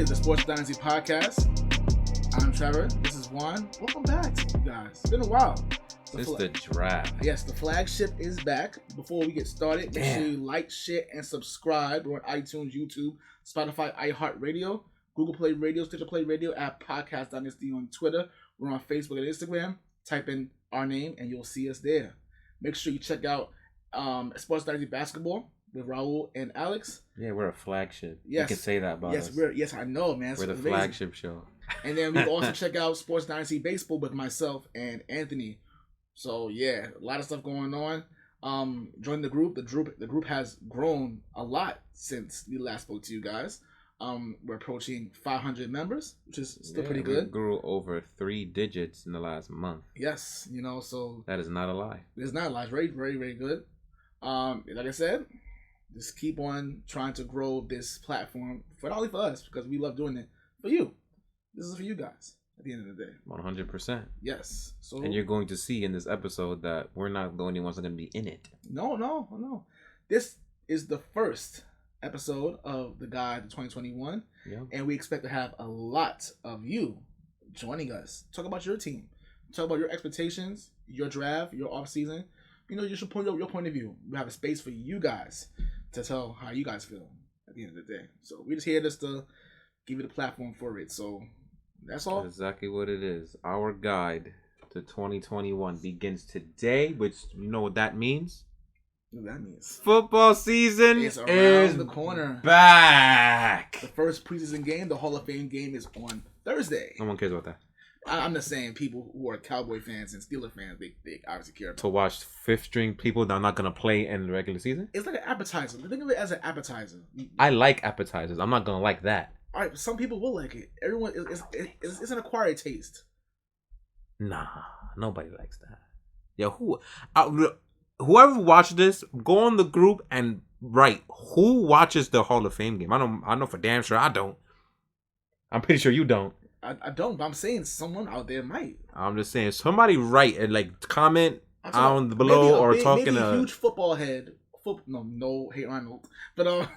is the Sports Dynasty Podcast. I'm Trevor. This is Juan. Welcome back, you guys. It's been a while. It's the draft. Yes, the flagship is back. Before we get started, make sure you like, share, and subscribe. We're on iTunes, YouTube, Spotify, iHeartRadio, Google Play Radio, Stitcher Play Radio, at Podcast Dynasty on Twitter. We're on Facebook and Instagram. Type in our name and you'll see us there. Make sure you check out Sports Dynasty Basketball with Raul and Alex. Yeah, we're a flagship. Yes. You can say that about us. Yes, I know, man. We're the flagship show. And then we can also check out Sports Dynasty Baseball with myself and Anthony. So yeah, a lot of stuff going on. Join the group. The group has grown a lot since we last spoke to you guys. We're approaching 500 members, which is still pretty good. We grew over 3 digits in the last month. Yes, so that is not a lie. It's not a lie. It's very, very, very good. Like I said, just keep on trying to grow this platform, not only for us, because we love doing it, for you. This is for you guys at the end of the day. 100%. Yes. So, and you're going to see in this episode that we're not the only ones that are going to be in it. No. This is the first episode of the Guide to 2021. Yeah. And we expect to have a lot of you joining us. Talk about your team. Talk about your expectations, your draft, your offseason. You should put your point of view. We have a space for you guys to tell how you guys feel at the end of the day. So we're just here just to give you the platform for it. So that's all. That's exactly what it is. Our guide to 2021 begins today, which you know what that means? What that means? Football season is around the corner. Back. The first preseason game, the Hall of Fame game, is on Thursday. No one cares about that. I'm just saying, people who are Cowboy fans and Steeler fans, they obviously care about to watch fifth string people that are not going to play in the regular season? It's like an appetizer. Think of it as an appetizer. I like appetizers. I'm not going to like that. All right, some people will like it. Everyone, it's an acquired taste. Nah, nobody likes that. Yeah, whoever watched this, go on the group and write who watches the Hall of Fame game. I know for damn sure I don't. I'm pretty sure you don't. I don't, but I'm saying someone out there might. I'm just saying, somebody write and comment down below or talking maybe to a huge football head. No, Hey Arnold, but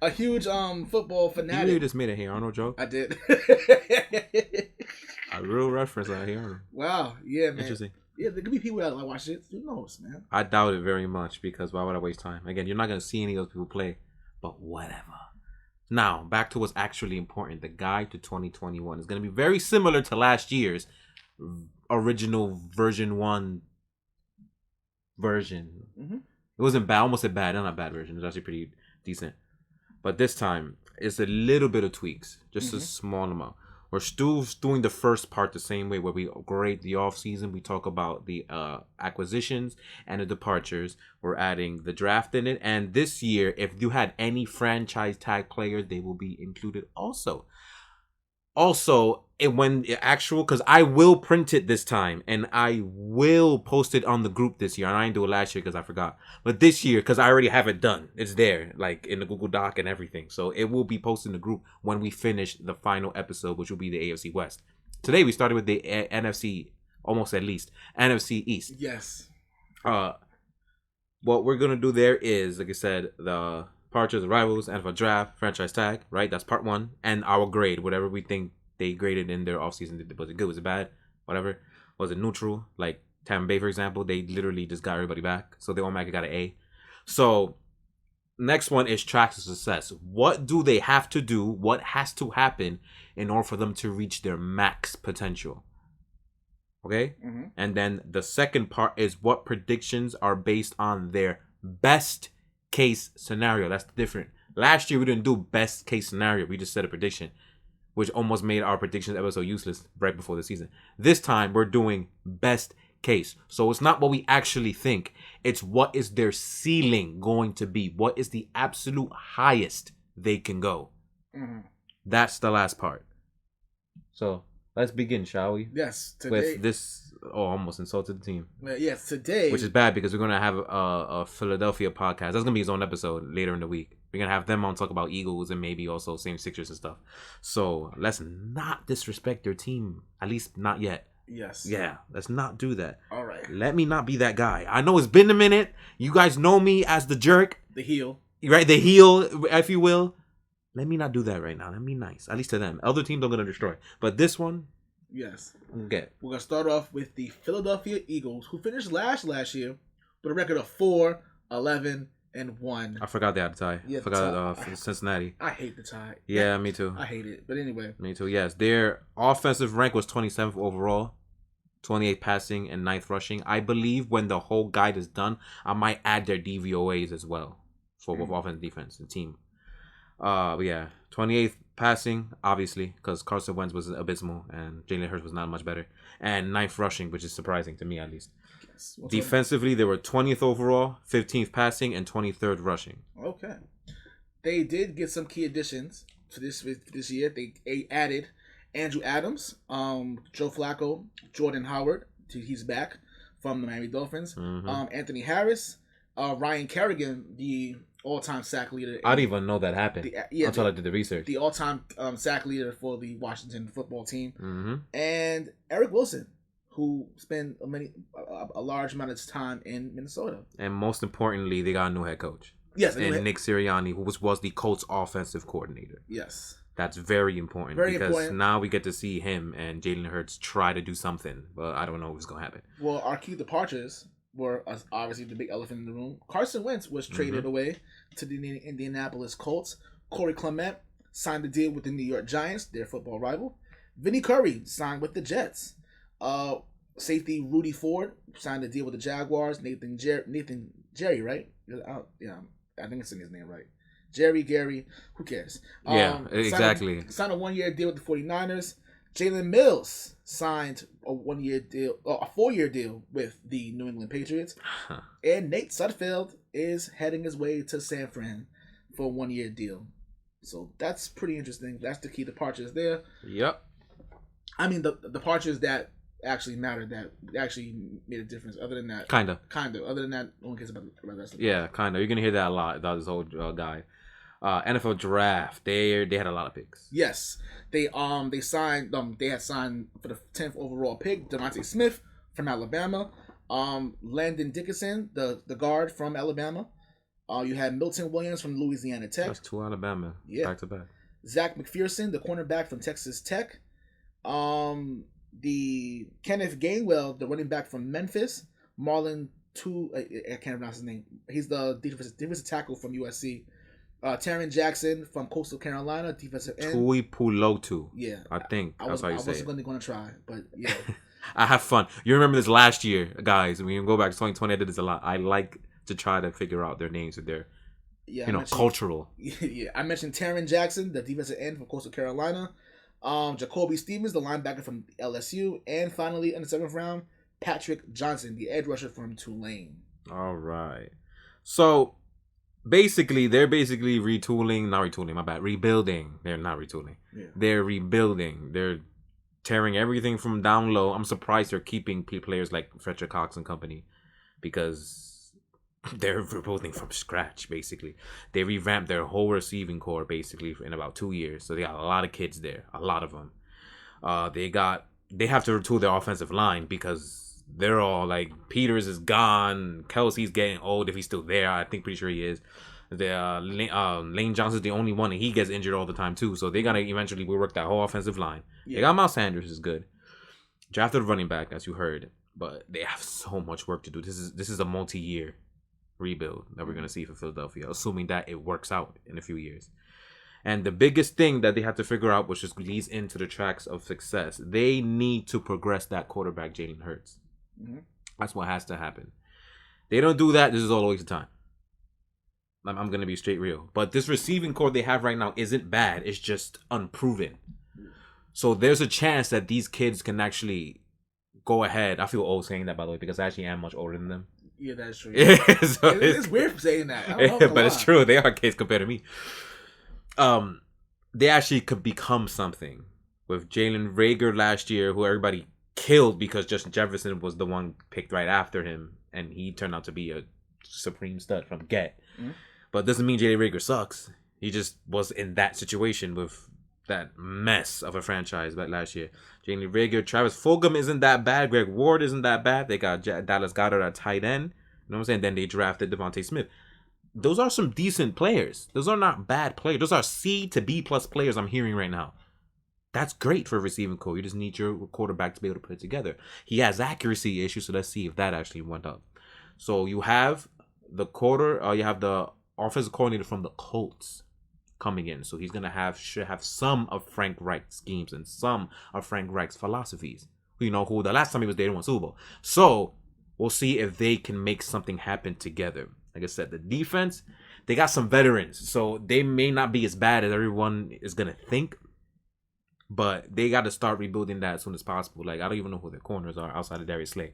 a huge football fanatic. You just made a Hey Arnold joke. I did. A real reference on Hey Arnold. Wow, yeah, man. Interesting. Yeah, there could be people that watch it. Who knows, man? I doubt it very much because why would I waste time? Again, you're not gonna see any of those people play, but whatever. Now, back to what's actually important. The Guide to 2021 is going to be very similar to last year's original version 1 version. Mm-hmm. It wasn't bad. I almost said bad. Not a bad version. It was actually pretty decent. But this time, it's a little bit of tweaks. Just a small amount. We're still doing the first part the same way where we grade the offseason. We talk about the acquisitions and the departures. We're adding the draft in it. And this year, if you had any franchise tag players, they will be included also. Also, because I will print it this time and I will post it on the group this year. And I didn't do it last year because I forgot. But this year, because I already have it done, it's there, like in the Google Doc and everything. So it will be posted in the group when we finish the final episode, which will be the AFC West. Today we started with the NFC, almost at least, NFC East. Yes. What we're going to do there is, like I said, the departures, arrivals, NFL draft, franchise tag, right? That's part 1. And our grade, whatever we think they graded in their offseason. Was it good? Was it bad? Whatever. Was it neutral? Like Tampa Bay, for example, they literally just got everybody back. So they automatically got an A. So next one is tracks of success. What do they have to do? What has to happen in order for them to reach their max potential? Okay? Mm-hmm. And then the second part is what predictions are based on their best case scenario. That's different. Last year we didn't do best case scenario. We just said a prediction, which almost made our predictions episode useless right before the season. This time we're doing best case. So it's not what we actually think. It's what is their ceiling going to be. What is the absolute highest they can go. Mm-hmm. That's the last part. So let's begin, shall we? Yes. Today, with this. Almost insulted the team. Yes, today. Which is bad because we're going to have a Philadelphia podcast. That's going to be his own episode later in the week. We're going to have them on talk about Eagles and maybe also same Sixers and stuff. So let's not disrespect their team. At least not yet. Yes. Yeah, let's not do that. All right. Let me not be that guy. I know it's been a minute. You guys know me as the jerk. The heel. Right? The heel, if you will. Let me not do that right now. Let me be nice. At least to them. Other teams I'm going to destroy. But this one, yes. Okay. We're going to start off with the Philadelphia Eagles, who finished last year with a record of 4-11-1. I forgot they had a tie. Yeah, I forgot Cincinnati. I hate the tie. Yeah, me too. I hate it. But anyway. Me too, yes. Their offensive rank was 27th overall. 28 passing and 9th rushing. I believe when the whole guide is done, I might add their DVOAs as well for both offense and defense and team. But yeah, 28th passing, obviously, because Carson Wentz was abysmal and Jalen Hurts was not much better. And 9th rushing, which is surprising to me at least. Yes. Defensively, they were 20th overall, 15th passing, and 23rd rushing. Okay. They did get some key additions to this year. They added Andrew Adams, Joe Flacco, Jordan Howard. He's back from the Miami Dolphins. Mm-hmm. Anthony Harris, Ryan Kerrigan, the all-time sack leader. I didn't even know that happened until I did the research. The all-time sack leader for the Washington football team. Mm-hmm. And Eric Wilson, who spent a large amount of time in Minnesota. And most importantly, they got a new head coach. Yes. And Nick Sirianni, who was the Colts offensive coordinator. Yes. That's very important because now we get to see him and Jalen Hurts try to do something, but I don't know what's going to happen. Well, our key departures were obviously the big elephant in the room. Carson Wentz was traded away to the Indianapolis Colts. Corey Clement signed a deal with the New York Giants, their football rival. Vinnie Curry signed with the Jets. Safety Rudy Ford signed a deal with the Jaguars. Nathan Jerry, right? Yeah, I think it's in his name right. Gary, who cares? Yeah, exactly. Signed a 1-year deal with the 49ers. Jalen Mills signed a 4-year deal with the New England Patriots. And Nate Sudfeld is heading his way to San Fran for a 1-year deal. So that's pretty interesting. That's the key departures there. Yep. I mean, the departures that actually mattered, that actually made a difference. Other than that, kind of. Other than that, no one cares about the rest of it. Yeah, kind of. You're gonna hear that a lot about this whole guy. NFL draft. They had a lot of picks. Yes, they had signed for the 10th overall pick Devontae Smith from Alabama. Landon Dickinson, the guard from Alabama. You had Milton Williams from Louisiana Tech. That's 2 Alabama. Yeah, back to back. Zach McPherson, the cornerback from Texas Tech. The Kenneth Gainwell, the running back from Memphis. Marlon I can't pronounce his name. He's the defensive tackle from USC. Taron Jackson from Coastal Carolina, defensive end. Tui Pulotu. Yeah, I think that's how you say it. I wasn't going to try, but yeah. I have fun. You remember this last year, guys? When you go back to 2020, I did this a lot. I like to try to figure out their names with their, cultural. Yeah, I mentioned Taron Jackson, the defensive end from Coastal Carolina. Jacoby Stevens, the linebacker from LSU, and finally in the 7th round, Patrick Johnson, the edge rusher from Tulane. All right. So basically, they're rebuilding. They're not retooling. Yeah. They're rebuilding. They're tearing everything from down low. I'm surprised they're keeping players like Fletcher Cox and company because they're rebuilding from scratch, basically. They revamped their whole receiving core, basically, in about 2 years. So they got a lot of kids there, a lot of them. They have to retool their offensive line because they're all like, Peters is gone, Kelsey's getting old if he's still there. I think pretty sure he is. Lane Johnson's the only one, and he gets injured all the time too. So they gotta eventually rework that whole offensive line. Yeah. They got Miles Sanders is good. Drafted a running back, as you heard, but they have so much work to do. This is a multi-year rebuild that we're gonna see for Philadelphia, assuming that it works out in a few years. And the biggest thing that they have to figure out, which just leads into the tracks of success, they need to progress that quarterback, Jalen Hurts. Mm-hmm. That's what has to happen. They don't do that, this is all a waste of time. I'm going to be straight real. But this receiving core they have right now isn't bad. It's just unproven. So there's a chance that these kids can actually go ahead. I feel old saying that, by the way, because I actually am much older than them. Yeah, that's true. So it's weird saying that. I don't know but it's true. They are kids compared to me. They actually could become something. With Jalen Reagor last year, who everybody killed because Justin Jefferson was the one picked right after him, and he turned out to be a supreme stud from get. Mm-hmm. But it doesn't mean Jalen Reagor sucks. He just was in that situation with that mess of a franchise back last year. Jalen Reagor, Travis Fulgham isn't that bad. Greg Ward isn't that bad. They got Dallas Goedert at tight end. You know what I'm saying? Then they drafted Devontae Smith. those are some decent players. Those are not bad players. Those are C to B plus players I'm hearing right now. That's great for a receiving core. You just need your quarterback to be able to put it together. He has accuracy issues, so let's see if that actually went up. So you have you have the offensive coordinator from the Colts coming in. So he's gonna should have some of Frank Reich's schemes and some of Frank Reich's philosophies. You know, who the last time he was there won Super Bowl. So we'll see if they can make something happen together. Like I said, the defense, they got some veterans, so they may not be as bad as everyone is gonna think. But they got to start rebuilding that as soon as possible. Like, I don't even know who their corners are outside of Darius Slay,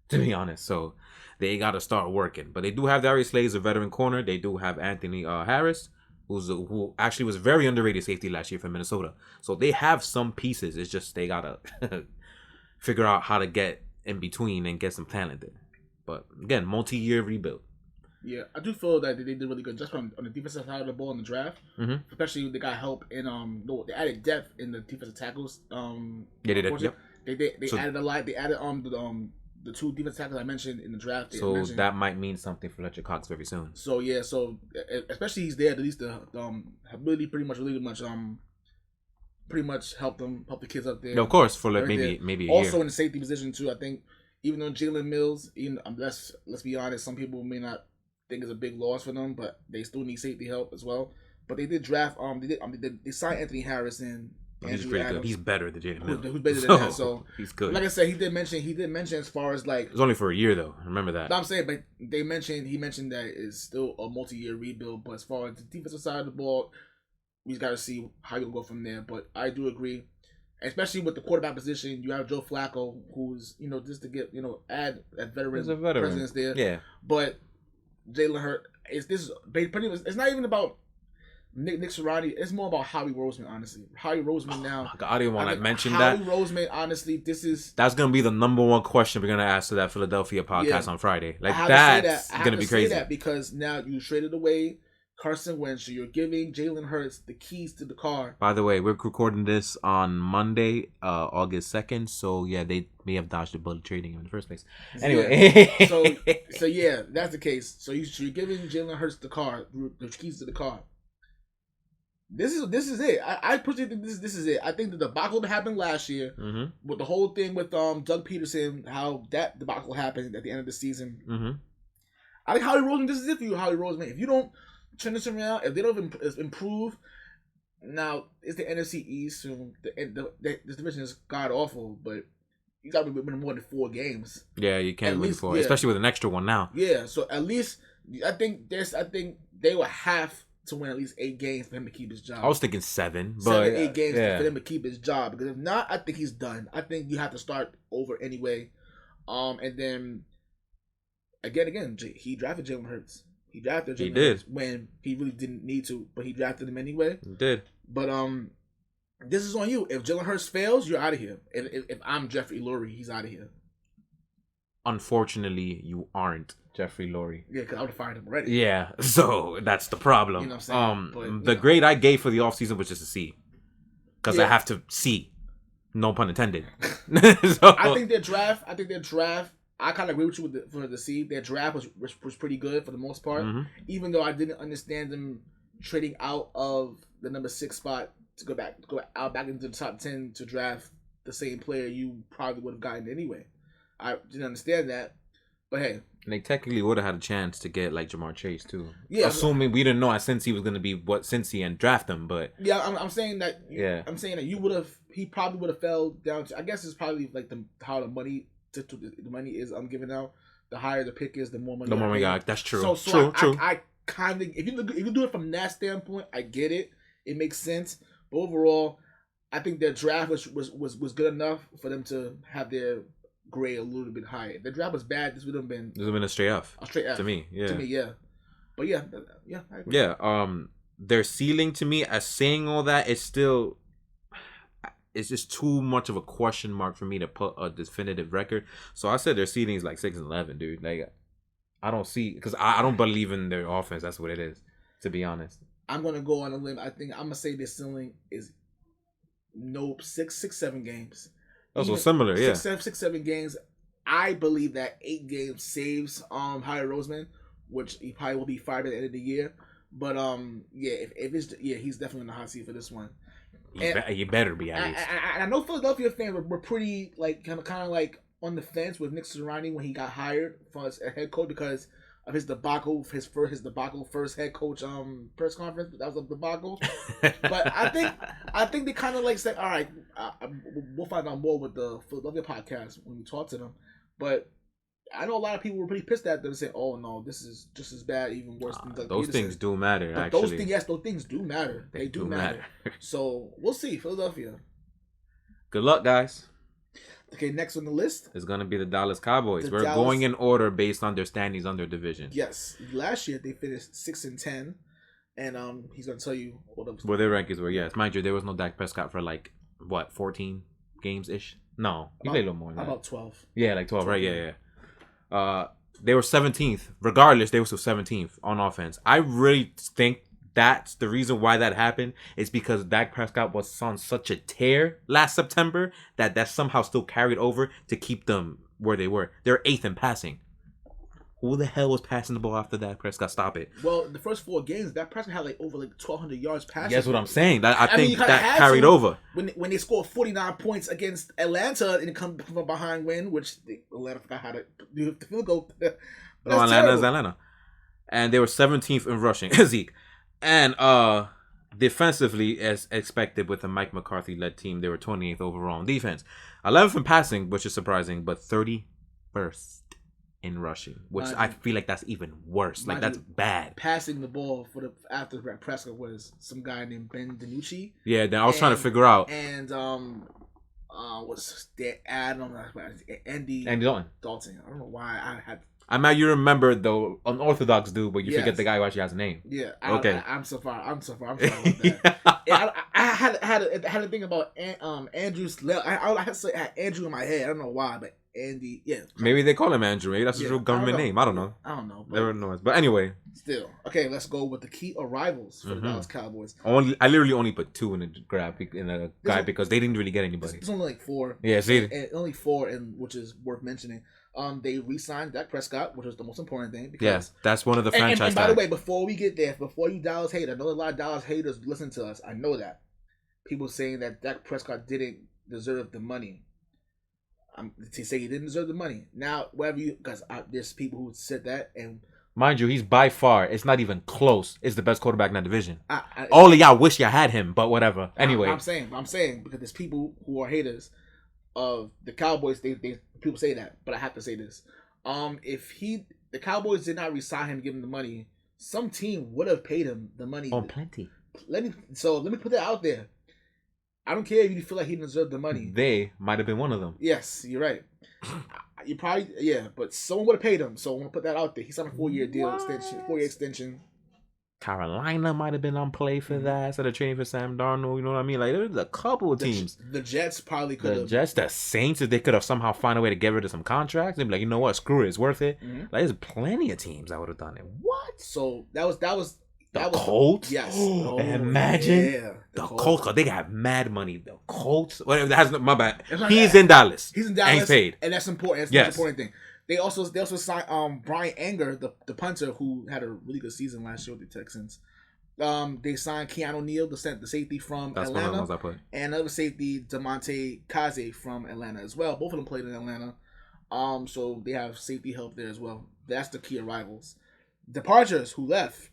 to be honest. So they got to start working. But they do have Darius Slay as a veteran corner. They do have Anthony Harris, who actually was very underrated safety last year for Minnesota. So they have some pieces. It's just they got to figure out how to get in between and get some talent there. But again, multi-year rebuild. Yeah, I do feel that they did really good just on the defensive side of the ball in the draft. Mm-hmm. Especially they got help in they added depth in the defensive tackles. They did. Yep. They added a lot. They added the two defensive tackles I mentioned in the draft. So that might mean something for Fletcher Cox very soon. So yeah, especially he's there at least to really pretty much help the kids up there. No, of course, for like maybe a year. Also in the safety position too. I think even though Jalen Mills, let's be honest, some people may not think it's a big loss for them, but they still need safety help as well. But they did draft they signed Anthony Harris in. He's pretty good. He's better than Jalen Mills. Who's better than that? So he's good. Like I said, he did mention as far as like it was only for a year though. Remember that. No, I'm saying, but he mentioned that it's still a multi-year rebuild. But as far as the defensive side of the ball, we just got to see how you'll go from there. But I do agree, especially with the quarterback position. You have Joe Flacco, who's just to get add that veteran presence there. Yeah, but Jalen Hurts, it's not even about Nick Sirianni. It's more about Howie Roseman, honestly. Howie Roseman now. I didn't want to mention that. Howie Roseman, honestly, that's gonna be the number one question we're gonna ask to that Philadelphia podcast on Friday. Like that's gonna be crazy. That because now you traded away Carson Wentz, so you're giving Jalen Hurts the keys to the car. By the way, we're recording this on Monday, August 2nd. So yeah, they may have dodged the bullet trading him in the first place. Anyway, yeah. so yeah, that's the case. So you're giving Jalen Hurts the keys to the car. This is it. I personally think this is it. I think the debacle that happened last year with the whole thing with Doug Peterson, how that debacle happened at the end of the season. Mm-hmm. I think Howie Roseman. This is it for you, Howie Roseman. If you don't turn this around, if they don't improve, now it's the NFC East. So this division is god awful, but you got to be winning more than 4 games. Yeah, you can't win 4, especially with an extra one now. Yeah, so at least I think they will have to win at least 8 games for him to keep his job. I was thinking 7, but 8 games for him to keep his job. Because if not, I think he's done. I think you have to start over anyway. And then again, he drafted Jalen Hurts. He drafted Jalen Hurts when he really didn't need to, but he drafted him anyway. He did. But this is on you. If Jalen Hurts fails, you're out of here. If I'm Jeffrey Lurie, he's out of here. Unfortunately, you aren't Jeffrey Lurie. Yeah, because I would have fired him already. Yeah, so that's the problem. You know what I'm saying? The grade I gave for the offseason was just a C. Because I have to see. No pun intended. So, I think their draft, I kind of agree with you for the C. Their draft was pretty good for the most part. Mm-hmm. Even though I didn't understand them trading out of the number 6 spot to go back into the top 10 to draft the same player you probably would have gotten anyway. I didn't understand that. But hey. And they technically would have had a chance to get like Jamar Chase too. Yeah. Assuming we didn't know Cincy was going to be what Cincy and draft him, but yeah, I'm saying that. Yeah. I'm saying that he probably would have fell down to. I guess it's probably like how the money is given out. The higher the pick is, the more money. The more money got. That's true. True. I kind of if you do it from that standpoint, I get it. It makes sense. But overall, I think their draft was good enough for them to have their grade a little bit higher. If the draft was bad, this would have been a straight F. A straight F to me, yeah. To me, yeah. But yeah, I agree. Yeah. Their ceiling to me, as saying all that, it's just too much of a question mark for me to put a definitive record. So I said their ceiling is like 6-11, dude. Like I don't see because I don't believe in their offense. That's what it is, to be honest. I'm gonna go on a limb. I think I'm gonna say their ceiling is 6-7 games. Also similar, yeah. 6-7 games. I believe that 8 games saves Howie Roseman which he probably will be fired at the end of the year. But he's definitely in the hot seat for this one. You better be at least. I know Philadelphia fans were pretty like kind of like on the fence with Nick Sirianni when he got hired as a head coach because of his debacle, his first head coach press conference. That was a debacle. But I think they kind of like said, all right, we'll find out more with the Philadelphia podcast when we talk to them. But I know a lot of people were pretty pissed at them and saying, "Oh no, this is just as bad, even worse than Doug those Peterson." things do matter. But actually, those things do matter. They do matter. So we'll see, Philadelphia. Good luck, guys. Okay, next on the list is going to be the Dallas Cowboys. We're going in order based on their standings on their division. Yes, last year they finished 6-10, and he's going to tell you what their rankings were. Yes, mind you, there was no Dak Prescott for 14 games ish. No, he played a little more than that. About 12. Yeah, 12, right? Yeah. They were 17th. Regardless, they were still 17th on offense. I really think that's the reason why that happened is because Dak Prescott was on such a tear last September that somehow still carried over to keep them where they were. They're 8th in passing. Who the hell was passing the ball after Dak Prescott? Stop it. Well, the first 4 games, Dak Prescott had over 1,200 yards passing. That's what I'm saying. I think that carried over. When they scored 49 points against Atlanta and come from behind win, which Atlanta forgot how to do the field goal. No, Atlanta. And they were 17th in rushing. Zeke. And defensively, as expected with a Mike McCarthy-led team, they were 28th overall in defense. 11th in passing, which is surprising, but 31st in rushing, which I feel like that's even worse. That's bad. Passing the ball after Prescott was some guy named Ben DiNucci. Yeah, then I was trying to figure out. And what's their ad on Andy Dalton. I don't know why I had. I might you remember the unorthodox dude, but you forget the guy who actually has a name. Yeah. Okay. I'm so far. I'm sorry about that. I had to think about Andrew's. I had to say I had Andrew in my head. I don't know why, but Andy. Yeah. Maybe they call him Andrew. Maybe that's his real government name. I don't know. Never knows. But anyway. Still. Okay, let's go with the key arrivals for the Dallas Cowboys. I literally only put 2 in the guide because they didn't really get anybody. It's only 4. Yeah, see. Only 4, which is worth mentioning. They re-signed Dak Prescott, which was the most important thing. Because, that's one of the franchise. And by the way, before we get there, before you Dallas hate, I know a lot of Dallas haters listen to us. I know that people saying that Dak Prescott didn't deserve the money. To say he didn't deserve the money. Now, because there's people who said that, and mind you, he's by far, it's not even close. It's the best quarterback in that division. All of y'all wish y'all had him, but whatever. Anyway, I'm saying because there's people who are haters of the Cowboys. They people say that, but I have to say this: if the Cowboys did not re-sign him, give him the money, some team would have paid him the money. Oh, plenty. Let me put that out there. I don't care if you feel like he deserved the money. They might have been one of them. Yes, you're right. You probably but someone would have paid him. So I want to put that out there. He signed a 4-year deal extension. 4-year extension. Carolina might have been on play for that instead of trading for Sam Darnold. You know what I mean? There's a couple of teams. The Jets probably could have. The Jets, the Saints, if they could have somehow found a way to get rid of some contracts, they'd be like, you know what? Screw it. It's worth it. Mm-hmm. There's plenty of teams that would have done it. What? So that was the Colts? Yes. Imagine. Yeah. The Colts, because they got mad money. The Colts, whatever. My bad. He's in Dallas. He's in Dallas. And he's paid. And that's important. That's the important thing. They also signed Brian Anger, the punter, who had a really good season last year with the Texans. They signed Keanu Neal, the safety from Atlanta. That's one of the ones I put. And another safety, DeMonte Kaze from Atlanta as well. Both of them played in Atlanta. So they have safety help there as well. That's the key arrivals. Departures who left.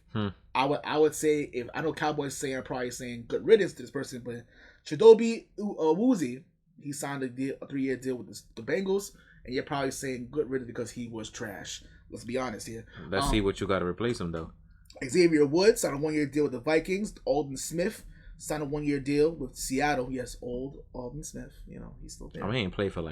I would say, if I know Cowboys are probably saying good riddance to this person, but Chidobe Awuzie, he signed a 3-year deal with the Bengals, and you're probably saying good riddance because he was trash. Let's be honest here. Let's see what you got to replace him though. Xavier Woods signed a 1-year deal with the Vikings. Alden Smith signed a 1-year deal with Seattle. Yes, old Alden Smith. He's still there. I mean, he ain't played for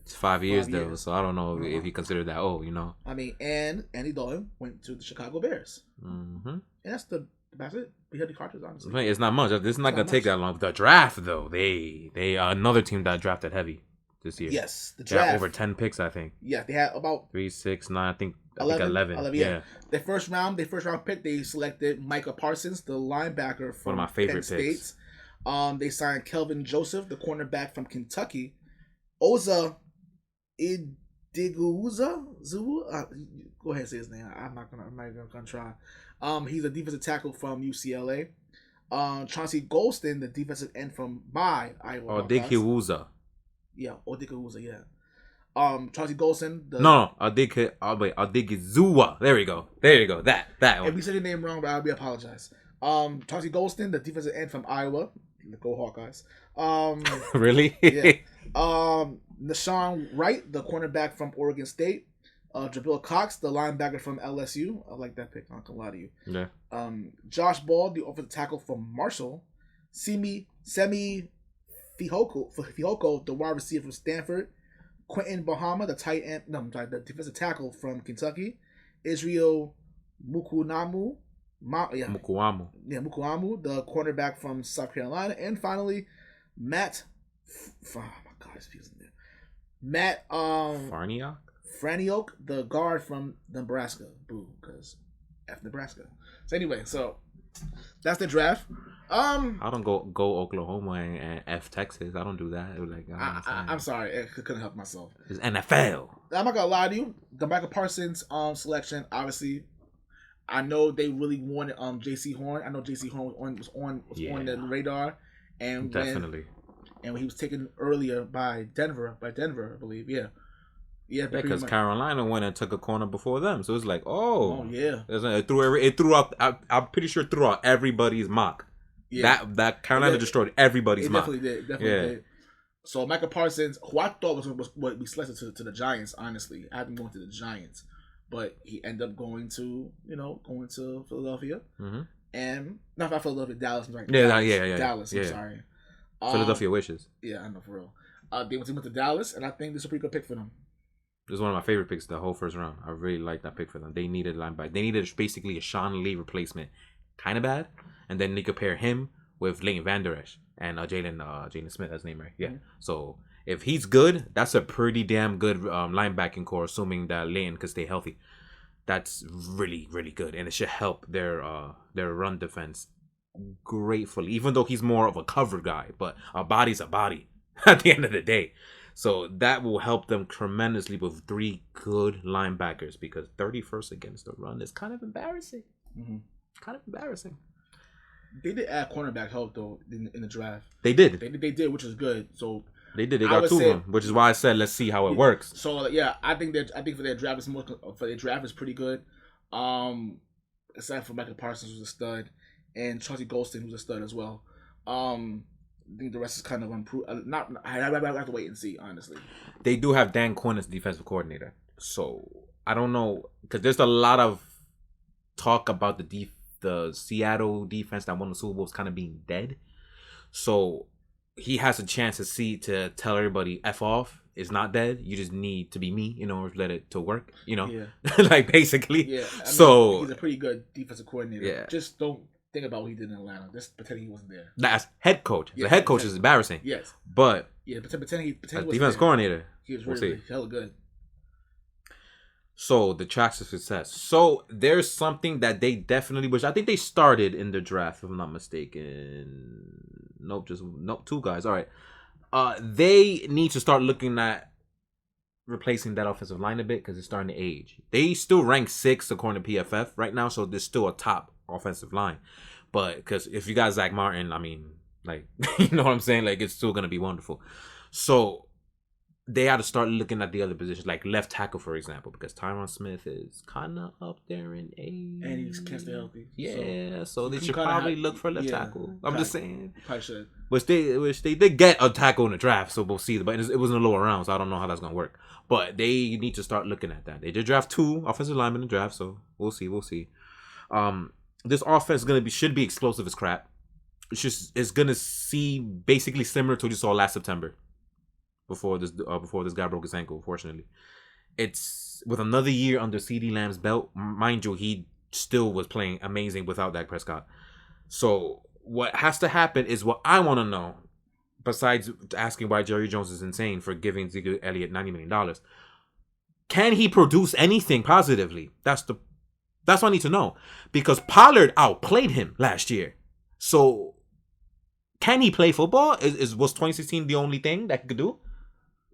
5 years though, so I don't know if he considered that old. I mean, and Andy Dalton went to the Chicago Bears. Mm-hmm. And that's it. We had the Carters, honestly. It's not much. This is not gonna take that long. The draft though, they another team that drafted heavy this year. Yes, the draft. They had over 10 picks, I think. Yeah, they had about 3, 6, 9. I think 11. Yeah. Their first round pick, they selected Micah Parsons, the linebacker from one of my favorite Penn picks. State. They signed Kelvin Joseph, the cornerback from Kentucky. Oza Diguza. Go ahead and say his name. I'm not gonna try. He's a defensive tackle from UCLA. Chauncey Golston, the defensive end from my Iowa. Diguza. Yeah, Diguza. Yeah. Chauncey Golston. Diguza. There we go. That one. If we said your name wrong, we apologize. Chauncey Golston, the defensive end from Iowa. Go Hawkeyes. Really? Yeah. Nashawn Wright, the cornerback from Oregon State. Jabril Cox, the linebacker from LSU. I like that pick. I'm not gonna lie to you. Yeah. Josh Ball, the offensive tackle from Marshall. Semi Fihoko, the wide receiver from Stanford. Quentin Bahama, the the defensive tackle from Kentucky. Israel Mukuamu, the cornerback from South Carolina. And finally, Matt Franiok, the guard from Nebraska. Boo, because F Nebraska. So anyway, that's the draft. I don't go Oklahoma and F Texas. I don't do that. I'm sorry, I couldn't help myself. It's NFL. I'm not gonna lie to you. The Michael Parsons selection, obviously, I know they really wanted J.C. Horn. I know J.C. Horn was on the radar, and definitely. When he was taken earlier by Denver, I believe. Yeah, because Carolina went and took a corner before them, so it's like, yeah, it threw out. I'm pretty sure it threw out everybody's mock. Yeah. That Carolina destroyed everybody's mock. Definitely did. So Michael Parsons, who I thought was what we selected to the Giants. Honestly, I had him going to the Giants, but he ended up going to Philadelphia, and not Philadelphia, Dallas. I'm sorry, Dallas. I'm sorry. Philadelphia wishes. Yeah, I know, for real. They went to Dallas, and I think this is a pretty good pick for them. This is one of my favorite picks the whole first round. I really like that pick for them. They needed a linebacker. They needed basically a Sean Lee replacement, kind of bad. And then they could pair him with Leighton Vander Esch and Jalen Smith. That's his name, right? Yeah. Mm-hmm. So if he's good, that's a pretty damn good linebacking core, assuming that Leighton could stay healthy. That's really, really good, and it should help their run defense gratefully. Even though he's more of a cover guy, but a body's a body at the end of the day. So that will help them tremendously with 3 good linebackers, because 31st against the run is kind of embarrassing. Mm-hmm. Kind of embarrassing. They did add cornerback help though in the draft. They did. They did, which is good. So they did. They got 2 of them, which is why I said let's see how it works. So yeah, I think for their draft is pretty good. Aside from Michael Parsons, who's a stud, and Chauncey Golston, who's a stud as well. I think the rest is kind of improved. I have to wait and see, honestly. They do have Dan Quinn as defensive coordinator, so I don't know, because there's a lot of talk about the Seattle defense that won the Super Bowl is kind of being dead. So he has a chance to tell everybody F off. It's not dead. You just need to be me, or let it to work, Yeah. Like basically. Yeah. So he's a pretty good defensive coordinator. Yeah. Just don't think about what he did in Atlanta. Just pretend he wasn't there. That's head coach. The head coach is embarrassing. Yes. But pretend he wasn't defense there. coordinator. He was really hella good. So the tracks of success. So there's something that they definitely, which I think they started in the draft, if I'm not mistaken. Nope, 2 guys. All right. They need to start looking at replacing that offensive line a bit, because it's starting to age. They still rank 6th according to PFF right now, so there's still a top offensive line. But because if you got Zach Martin, I mean, like, you know what I'm saying? Like, it's still going to be wonderful. So they had to start looking at the other positions, like left tackle, for example, because Tyron Smith is kind of up there in age. And he can't stay healthy. Yeah, so they should probably look for left tackle. I'm just saying. Probably should. Which they did get a tackle in the draft, so we'll see. But it was in the lower round, so I don't know how that's going to work. But they need to start looking at that. They did draft 2 offensive linemen in the draft, so we'll see. This offense should be explosive as crap. It's going to see basically similar to what you saw last September. Before this guy broke his ankle, unfortunately. It's with another year under CeeDee Lamb's belt. Mind you, he still was playing amazing without Dak Prescott. So what has to happen is what I want to know, besides asking why Jerry Jones is insane for giving Zeke Elliott $90 million. Can he produce anything positively? That's what I need to know. Because Pollard outplayed him last year. So can he play football? Was 2016 the only thing that he could do?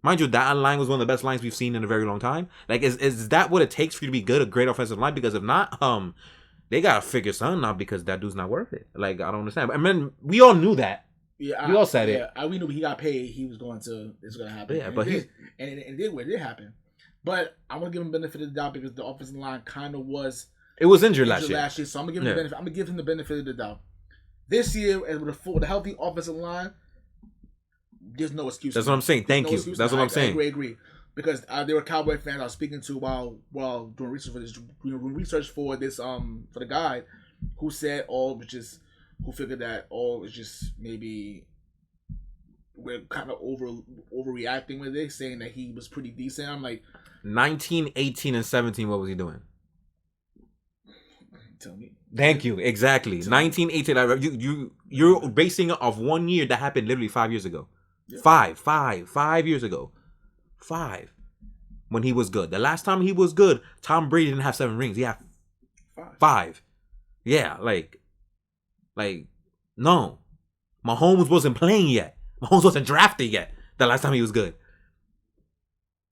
Mind you, that line was one of the best lines we've seen in a very long time. Like, is that what it takes for you to be good, a great offensive line? Because if not, they gotta figure something out because that dude's not worth it. Like, I don't understand. I mean, we all knew that. Yeah, we all said it. We knew he got paid. He was going to. It's going to happen. Yeah, but it did happen. But I'm gonna give him the benefit of the doubt because the offensive line kind of was. It was injured last year. So I'm gonna give him the benefit. I'm gonna give him the benefit of the doubt. This year, and with a healthy offensive line, there's no excuse. That's what I'm saying. Thank you. That's what I'm saying. I agree. Because there were Cowboy fans I was speaking to while doing research for this for the guide, who said who figured that it's just maybe we're kind of overreacting with it, saying that he was pretty decent. I'm like, 19, 18, and 17. What was he doing? Tell me. Thank you. Exactly. 19, 18. You're basing it off 1 year that happened literally 5 years ago. Yeah. 5 years ago. 5. When he was good. The last time he was good, Tom Brady didn't have 7 rings. He had 5. Yeah, like, no. Mahomes wasn't playing yet. Mahomes wasn't drafted yet. The last time he was good.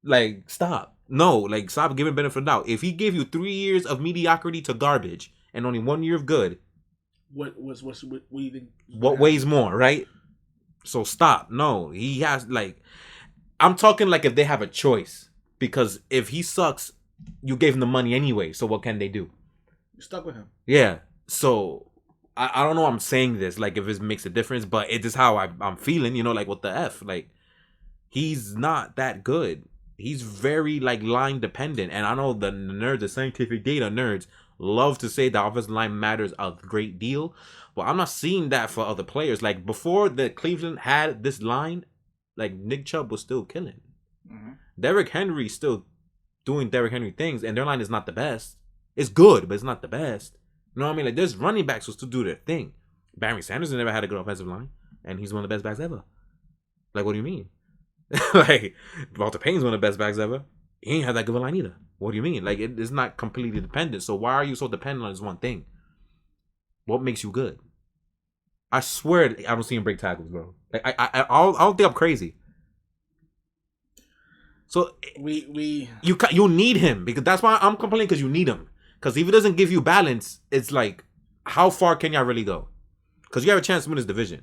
Like, stop. No, like, stop giving benefit of the doubt. If he gave you 3 years of mediocrity to garbage and only 1 year of good, what do you think? What weighs more, right? So stop. No, he has, like, I'm talking like if they have a choice. Because if he sucks, you gave him the money anyway. So what can they do? You're stuck with him. Yeah. So I don't know. I'm saying this like if it makes a difference, but it is how I'm feeling. You know, like what the F? Like he's not that good. He's very like line dependent, and I know the nerds, the scientific data nerds, love to say the offensive line matters a great deal. But I'm not seeing that for other players. Like before the Cleveland had this line, like Nick Chubb was still killing. Mm-hmm. Derrick Henry still doing Derrick Henry things, and their line is not the best. It's good, but it's not the best. You know what I mean? Like there's running backs who still do their thing. Barry Sanders never had a good offensive line, and he's one of the best backs ever. Like, what do you mean? Like Walter Payton's one of the best backs ever. He ain't had that good of a line either. What do you mean? Like it's not completely dependent. So why are you so dependent on this one thing? What makes you good? I swear I don't see him break tackles, bro. Like I don't think I'm crazy. So you need him because that's why I'm complaining because you need him. Because if he doesn't give you balance, it's like how far can y'all really go? Because you have a chance to win this division.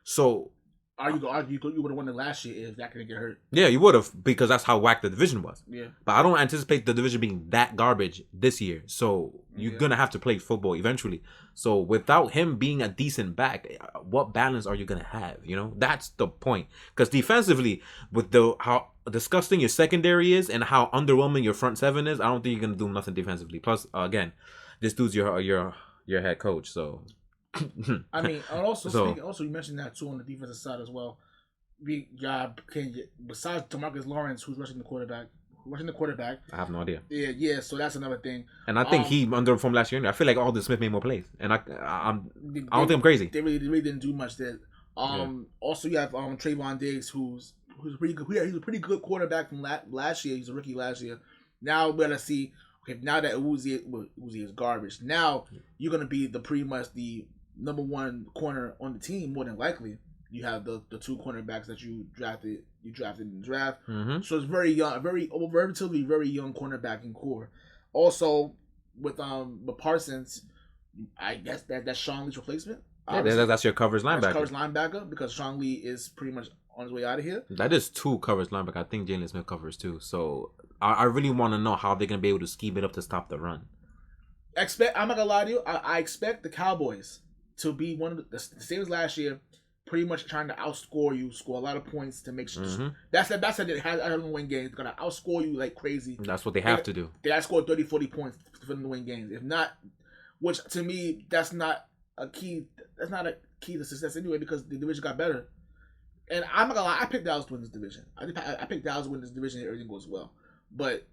So you would have won it last year if that couldn't get hurt. Yeah, you would have because that's how whack the division was. Yeah, but I don't anticipate the division being that garbage this year. So you're gonna have to play football eventually. So without him being a decent back, what balance are you gonna have? You know, that's the point. Because defensively, with how disgusting your secondary is and how underwhelming your front seven is, I don't think you're gonna do nothing defensively. Plus, again, this dude's your head coach. So. I mean, also you mentioned that too on the defensive side as well. Besides DeMarcus Lawrence, who's rushing the quarterback. I have no idea. Yeah. So that's another thing. And I think he underperformed last year. I feel like Aldon Smith made more plays, and I don't think I'm crazy. They really didn't do much there. Also you have Trayvon Diggs, who's pretty good. He's a pretty good quarterback from last year. He's a rookie last year. Now we're gonna see. Okay, now that Uzi is garbage. Now you're gonna be pretty much the number one corner on the team, more than likely. You have the two cornerbacks that you drafted in the draft. Mm-hmm. So it's very young, relatively very young cornerbacking core. Also with Parsons, I guess that's Sean Lee's replacement. Yeah, that's your coverage linebacker. Because Sean Lee is pretty much on his way out of here. That is 2 coverage linebacker. I think Jalen Smith covers too. So I really want to know how they're gonna be able to scheme it up to stop the run. I'm not gonna lie to you. I expect the Cowboys to be one of the same as last year, pretty much trying to outscore you, score a lot of points to make sure. Mm-hmm. That's how they have to win games. They're gonna outscore you like crazy. That's what they have to do. They gotta score 30, 40 points for them to win games. If not, which to me that's not a key. That's not a key to success anyway because the division got better. And I'm not gonna lie, I picked Dallas to win this division. I picked Dallas to win this division if everything goes well. But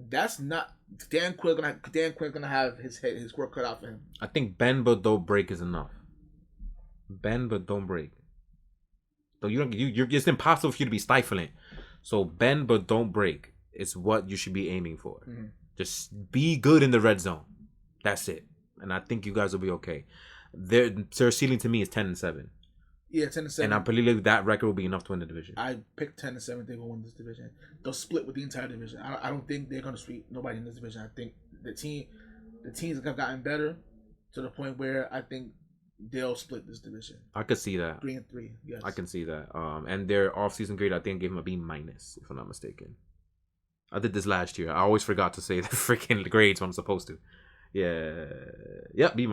that's not Dan Quinn's gonna have his work cut out for him. I think bend but don't break is enough. Bend but don't break. So it's impossible for you to be stifling. So bend but don't break is what you should be aiming for. Mm-hmm. Just be good in the red zone. That's it. And I think you guys will be okay. Their ceiling to me is 10-7. Yeah, 10-7. And I believe that record will be enough to win the division. I picked 10-7. They're gonna win this division. They'll split with the entire division. I don't think they're gonna sweep nobody in this division. I think the teams have gotten better to the point where I think they'll split this division. I could see that. 3-3. Yes, I can see that. And their offseason grade, I think, gave them a B-, if I'm not mistaken. I did this last year. I always forgot to say the freaking grades when I'm supposed to. Yeah. Yep, B-.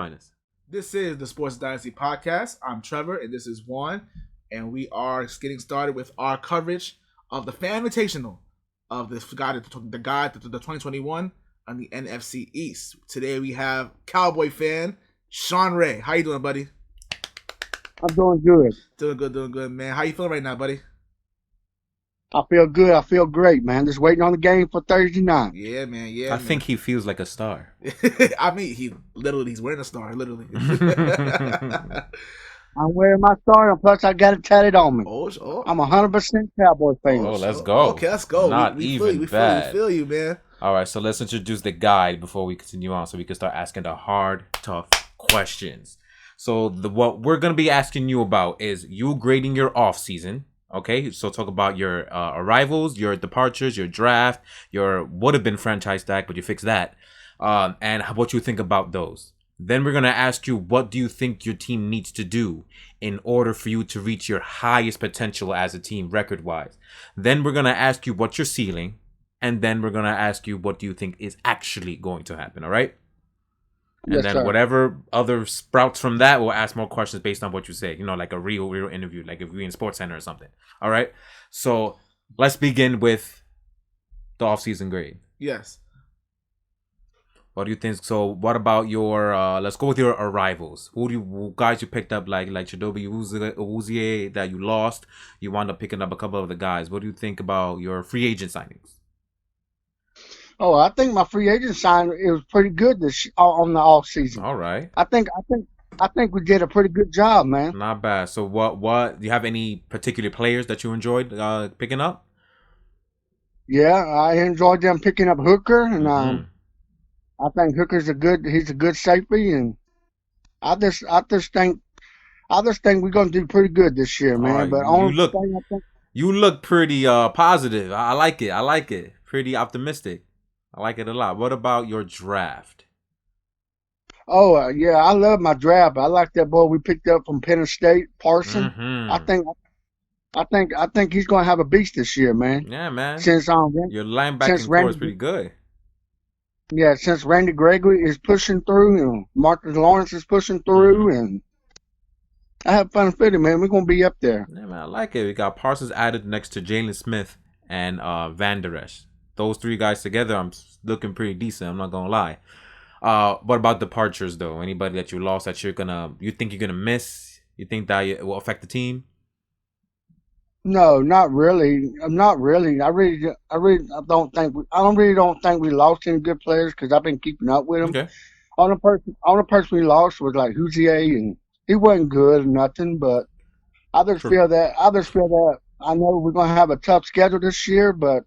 This is the Sports Dynasty Podcast. I'm Trevor, and this is Juan, and we are getting started with our coverage of the Fan Invitational of the guide to the 2021 on the NFC East. Today we have Cowboy fan Sean Ray. How you doing, buddy? I'm doing good. Doing good, man. How you feeling right now, buddy? I feel good. I feel great, man. Just waiting on the game for Thursday night. Yeah, man. I think he feels like a star. I mean, he's wearing a star, literally. I'm wearing my star, and plus I got it tatted on me. Oh. I'm 100% Cowboy fan. Oh, let's go. Okay, let's go. Not we even we bad. feel you, man. All right, so let's introduce the guide before we continue on so we can start asking the hard, tough questions. So what we're going to be asking you about is you grading your offseason. Okay, so talk about your arrivals, your departures, your draft, your would have been franchise tag, but you fixed that, and what you think about those. Then we're going to ask you, what do you think your team needs to do in order for you to reach your highest potential as a team record-wise. Then we're going to ask you what's your ceiling, and then we're going to ask you what do you think is actually going to happen, all right? And Yes, then sir. whatever other sprouts from that, we'll ask more questions based on what you say. You know, like a real interview, like if we're in Sports Center or something. All right? So let's begin with the offseason grade. Yes. What do you think? So what about your, let's go with your arrivals. Who guys you picked up, like Chidobe Awuzie that you lost? You wound up picking up a couple of the guys. What do you think about your free agent signings? Oh, I think my free agent sign it was pretty good on the off season. All right. I think we did a pretty good job, man. Not bad. So what do you have any particular players that you enjoyed picking up? Yeah, I enjoyed them picking up Hooker, and Mhm. I think Hooker's he's a good safety, and I just think we're gonna do pretty good this year, man. All right, But you look pretty positive. I like it. Pretty optimistic. I like it a lot. What about your draft? Oh, yeah, I love my draft. I like that boy we picked up from Penn State, Parson. Mhm. I think he's gonna have a beast this year, man. Yeah, man. Since Your linebacking core is pretty good. since Randy Gregory is pushing through, and Marcus Lawrence is pushing through, and I have fun with it, man. We're gonna be up there. Yeah, man, I like it. We got Parsons added next to Jalen Smith and Van Der Esch. Those three guys together, I'm looking pretty decent. I'm not gonna lie. What about departures though? Anybody that you lost that you think you're gonna miss? You think that it will affect the team? No, not really. Not really. I really don't think we lost any good players because I've been keeping up with them. Okay. Only person we lost was like Houzier, and he wasn't good or nothing. But I just True. feel that I know we're gonna have a tough schedule this year, but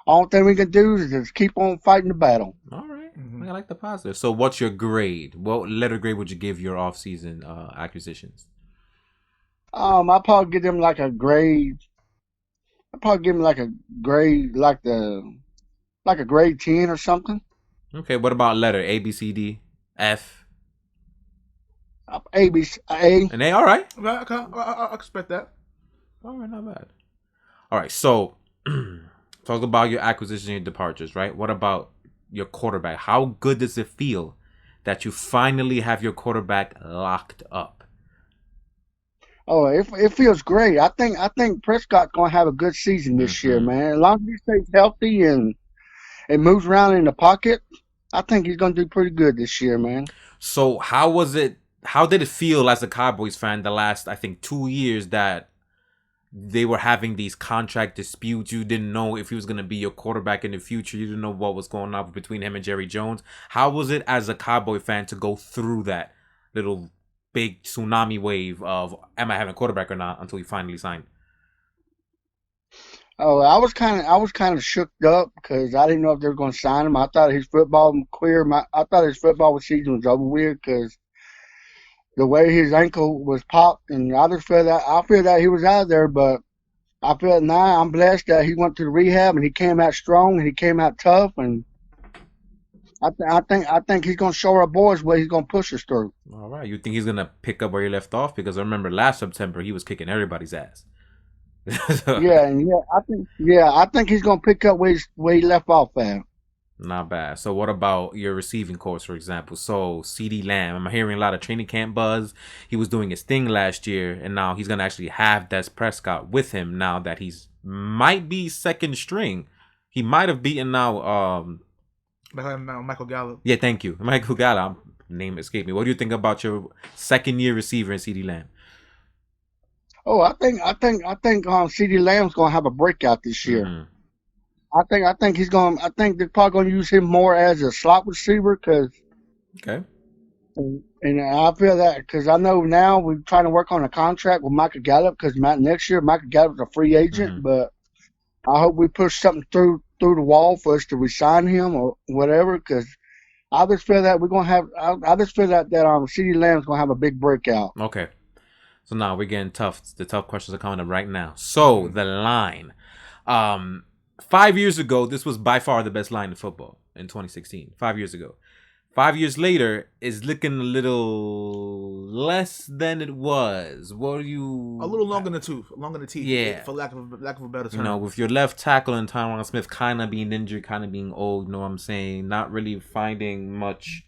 all thing we can do is just keep on fighting the battle. All right. Mhm. I like the positive. So what's your grade? What letter grade would you give your off-season acquisitions? I'll probably give them like a grade. I'll probably give them like a grade, like a grade 10 or something. Okay. What about letter? A, B, C, D, F, A, B, A. and A? All right. I expect that. All right. Not bad. All right. So talk about your acquisitions and your departures, right? What about your quarterback? How good does it feel that you finally have your quarterback locked up? Oh, it feels great. I think Prescott's gonna have a good season this year, man. As long as he stays healthy and moves around in the pocket, I think he's gonna do pretty good this year, man. So how was it? How did it feel as a Cowboys fan the last, I think, 2 years that they were having these contract disputes? You didn't know if he was going to be your quarterback in the future. You didn't know what was going on between him and Jerry Jones. How was it as a Cowboy fan to go through that little big tsunami wave of am I having a quarterback or not until he finally signed? Oh, I was kind of shook up because I didn't know if they were going to sign him. I thought his football season was over with because the way his ankle was popped, and I just feel that he was out of there. But I feel now I'm blessed that he went to the rehab and he came out strong and he came out tough, and I think he's gonna show our boys where he's gonna push us through. All right. You think he's going to pick up where he left off? Because I remember last September, he was kicking everybody's ass. I think he's gonna pick up where he left off at. Not bad. So what about your receiving course, for example? So CeeDee Lamb, I'm hearing a lot of training camp buzz. He was doing his thing last year, and now he's going to actually have Des Prescott with him now that he's might be second string. He might have beaten now Michael Gallup. Yeah, thank you. Michael Gallup. Name escaped me. What do you think about your second year receiver in CeeDee Lamb? Oh, I think CeeDee Lamb's gonna have a breakout this year. Mhm. I think he's going. I think they're probably gonna use him more as a slot receiver Okay. and I feel that because I know now we're trying to work on a contract with Michael Gallup because next year Michael Gallup's a free agent, Mhm. but I hope we push something through the wall for us to resign him or whatever. Because I just feel that we're gonna have. I just feel that CeeDee Lamb's gonna have a big breakout. Okay. So now we're getting tough. The tough questions are coming up right now. So the line. 5 years ago, this was by far the best line in football in 2016. 5 years ago. 5 years later, is looking a little less than it was. What do you? A little long in the tooth, long in the teeth. Yeah. For lack of a better term. You know, with your left tackle and Tyron Smith kind of being injured, kind of being old, you know what I'm saying? Not really finding much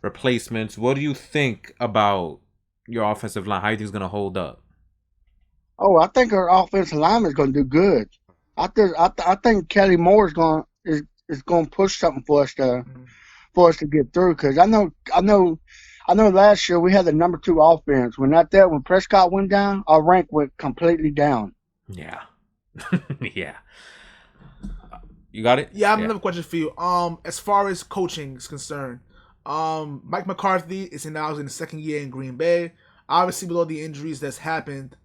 replacements. What do you think about your offensive line? How do you think it's going to hold up? Oh, I think our offensive line is going to do good. I think Kelly Moore is going to push something for us to get through. Because I know last year we had the number 2 offense. When Prescott went down, our rank went completely down. Yeah. Yeah. You got it? Yeah, I have another question for you. As far as coaching is concerned, Mike McCarthy is now in the second year in Green Bay. Obviously, with all the injuries that's happened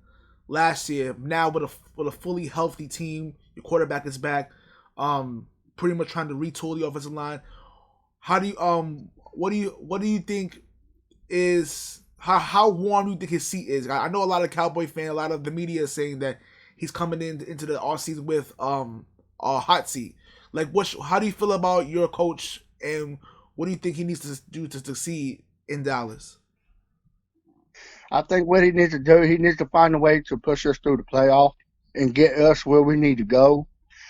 last year, now with a fully healthy team, your quarterback is back. Pretty much trying to retool the offensive line. How do you what do you think is how warm do you think his seat is? I know a lot of Cowboy fans, a lot of the media is saying that he's coming into the offseason with a hot seat. Like, how do you feel about your coach, and what do you think he needs to do to succeed in Dallas? I think what he needs to do, he needs to find a way to push us through the playoff and get us where we need to go.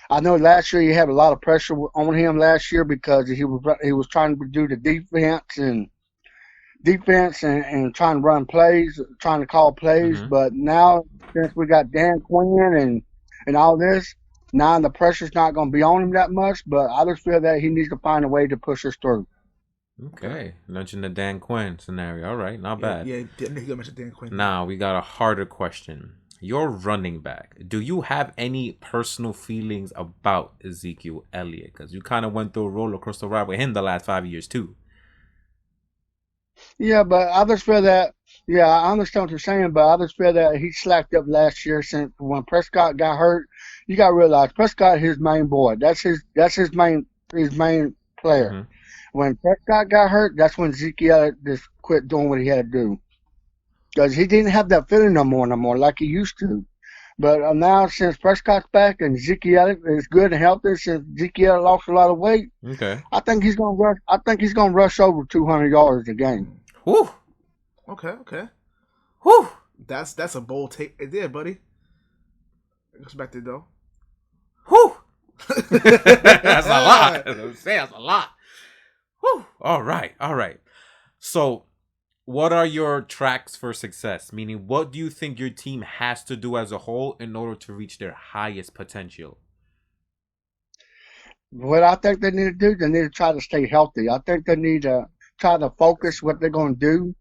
I know last year he had a lot of pressure on him last year because he was trying to do the defense and trying to run plays, trying to call plays. Mhm. But now since we got Dan Quinn and all this, now the pressure's not going to be on him that much. But I just feel that he needs to find a way to push us through. Okay. Mention the Dan Quinn scenario. All right. Not bad. Yeah, he mentioned Dan Quinn. Now we got a harder question. Your running back. Do you have any personal feelings about Ezekiel Elliott? Because you kind of went through a roller coaster ride with him the last 5 years too. Yeah, but I just feel that. Yeah, I understand what you're saying, but I just feel that he slacked up last year since when Prescott got hurt. You got to realize Prescott his main boy. That's his main player. Mhm. When Prescott got hurt, that's when Ezekiel just quit doing what he had to do. Because he didn't have that feeling no more like he used to. But now since Prescott's back and Ezekiel is good and healthy, since Ezekiel lost a lot of weight, Okay. I think he's gonna rush. I think he's gonna rush over 200 yards a game. Whew. Okay. Whew. That's a bold take right there, buddy. Expected though. Whew. That's a lot. I'm saying that's a lot. Whew. All right. So, what are your tracks for success? Meaning, what do you think your team has to do as a whole in order to reach their highest potential? What I think they need to do, they need to try to stay healthy. I think they need to try to focus what they're going to do,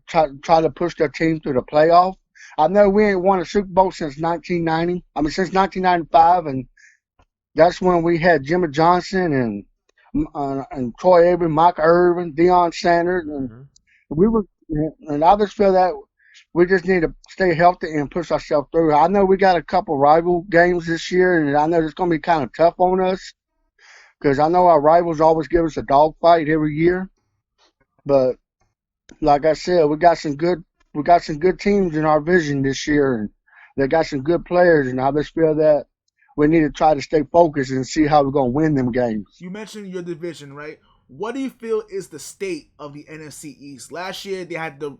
try to push their team through the playoff. I know we ain't won a Super Bowl since 1990. Since 1995, and that's when we had Jimmy Johnson and Troy Avery, Mike Irvin, Deion Sanders, and and I just feel that we just need to stay healthy and push ourselves through. I know we got a couple rival games this year, and I know it's going to be kind of tough on us because I know our rivals always give us a dogfight every year. But like I said, we got some good teams in our vision this year, and they got some good players. And I just feel that we need to try to stay focused and see how we're gonna win them games. You mentioned your division, right? What do you feel is the state of the NFC East? Last year, the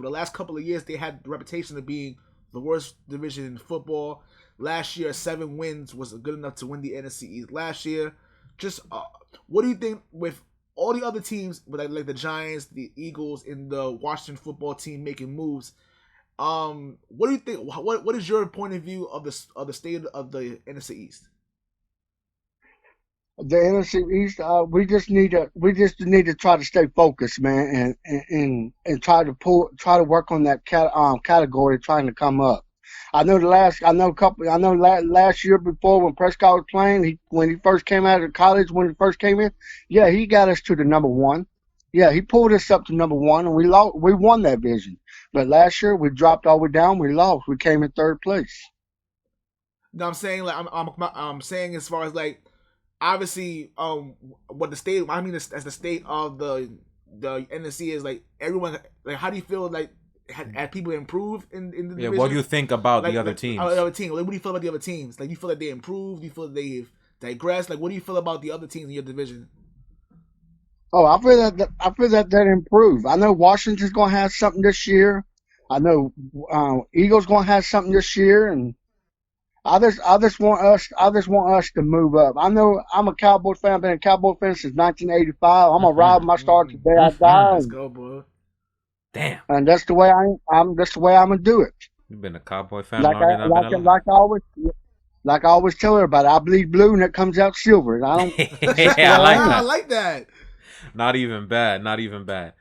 last couple of years they had the reputation of being the worst division in football. Last year, 7 wins was good enough to win the NFC East. Last year, just what do you think with all the other teams, like the Giants, the Eagles, and the Washington football team making moves? What do you think? What is your point of view of the state of the NFC East? The NFC East, we just need to try to stay focused, man, and try to work on that category trying to come up. Last year before when Prescott was playing, when he first came out of college, when he first came in, yeah, he got us to the number one. Yeah, he pulled us up to number one, and we won that division. But last year we dropped all the way down. We lost. We came in 3rd place. No, I'm saying like I'm saying as far as like obviously what the state I mean as the state of the NFC is like everyone like how do you feel like had people improved in the division? What do you think about like, the other teams? Like, what do you feel about the other teams? Like, you feel like they improved? Do you feel like they've digressed? Like, what do you feel about the other teams in your division? Oh, I feel that improved. I know Washington's gonna have something this year. I know Eagles gonna have something this year, and I just want us to move up. I know I'm a Cowboys fan. I've been a Cowboys fan since 1985. I'm gonna ride my star today I die. Let's go, boy. Damn. And that's the way that's the way I'm gonna do it. You've been a Cowboy fan longer than I've been alive. Like I always tell everybody, I bleed blue and it comes out silver. And I don't. Yeah, I like that. Not even bad. Not even bad.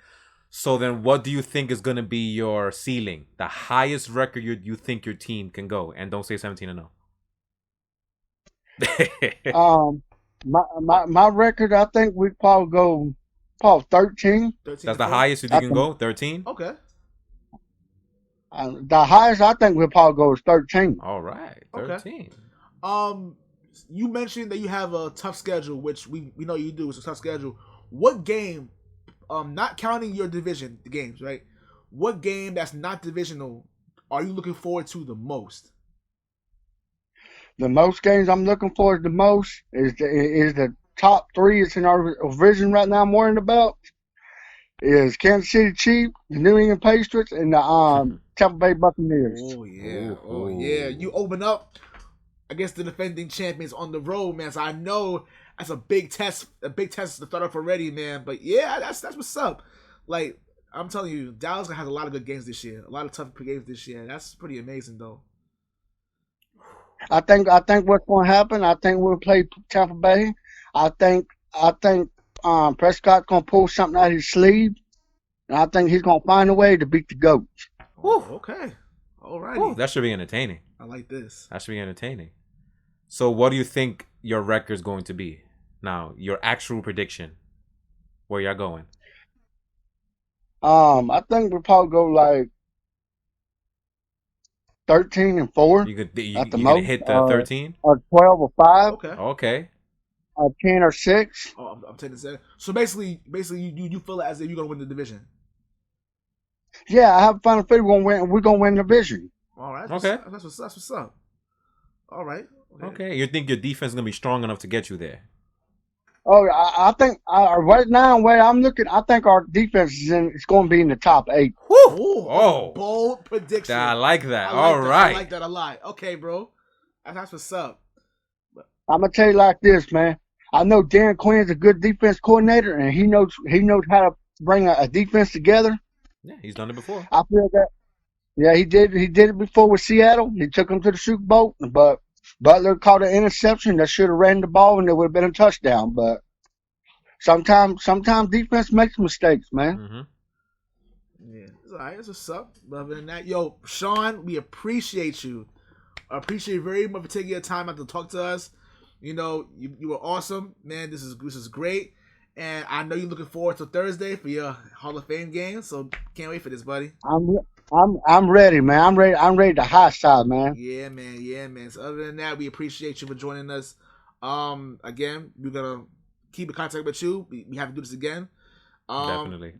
So then, what do you think is gonna be your ceiling? The highest record you think your team can go, and don't say 17-0. My record, I think we'd probably go 13. That's the highest you think you can go. 13. Okay. The highest I think we'll probably go is 13. All right, 13. Okay. You mentioned that you have a tough schedule, which we know you do. It's a tough schedule. What game, not counting your division, the games, right? What game that's not divisional are you looking forward to the most? The most games I'm looking forward to the most is the top 3. It's in our division right now. I'm worrying about is Kansas City Chiefs, the New England Patriots, and the Tampa Bay Buccaneers. Oh yeah, oh yeah. You open up against the defending champions on the road, man. So I know that's a big test to start off already, man. But yeah, that's what's up. Like I'm telling you, Dallas has a lot of good games this year, a lot of tough games this year. That's pretty amazing, though. I think what's going to happen. I think we'll play Tampa Bay. I think Prescott's going to pull something out of his sleeve, and I think he's going to find a way to beat the GOAT. Oh, okay. All right. That should be entertaining. I like this. That should be entertaining. So what do you think your record's going to be? Now, your actual prediction. Where y'all going? I think we'll probably go like 13-4. You gonna hit the 13? Or 12 or 5. Okay. 10 or 6. Oh, I'm taking 7. So basically, you feel as if you're gonna win the division. Yeah, I have a final feeling we're gonna win the division. All right. Okay. That's what's up. All right. Okay. You think your defense is gonna be strong enough to get you there? Oh, I think right now, the way I'm looking, I think our defense is going to be in the top 8. Woo! Oh, bold prediction. I like that. I right. like that a lot. Okay, bro. That's what's up. I'm gonna tell you like this, man. I know Dan Quinn's a good defense coordinator, and he knows how to bring a defense together. Yeah, he's done it before. I feel that. Yeah, he did. He did it before with Seattle. He took them to the Super Bowl, but Butler caught an interception that should have ran the ball, and it would have been a touchdown. But sometimes defense makes mistakes, man. Mm-hmm. Yeah, it's all right. It's what's up. Other than that, yo, Sean, we appreciate you. I appreciate you very much for taking your time out to talk to us. You know, you were awesome, man. This is great, and I know you're looking forward to Thursday for your Hall of Fame game. So can't wait for this, buddy. I'm ready, man. I'm ready to high side, man. Yeah, man. So other than that, we appreciate you for joining us. Again, we're gonna keep in contact with you. We have to do this again.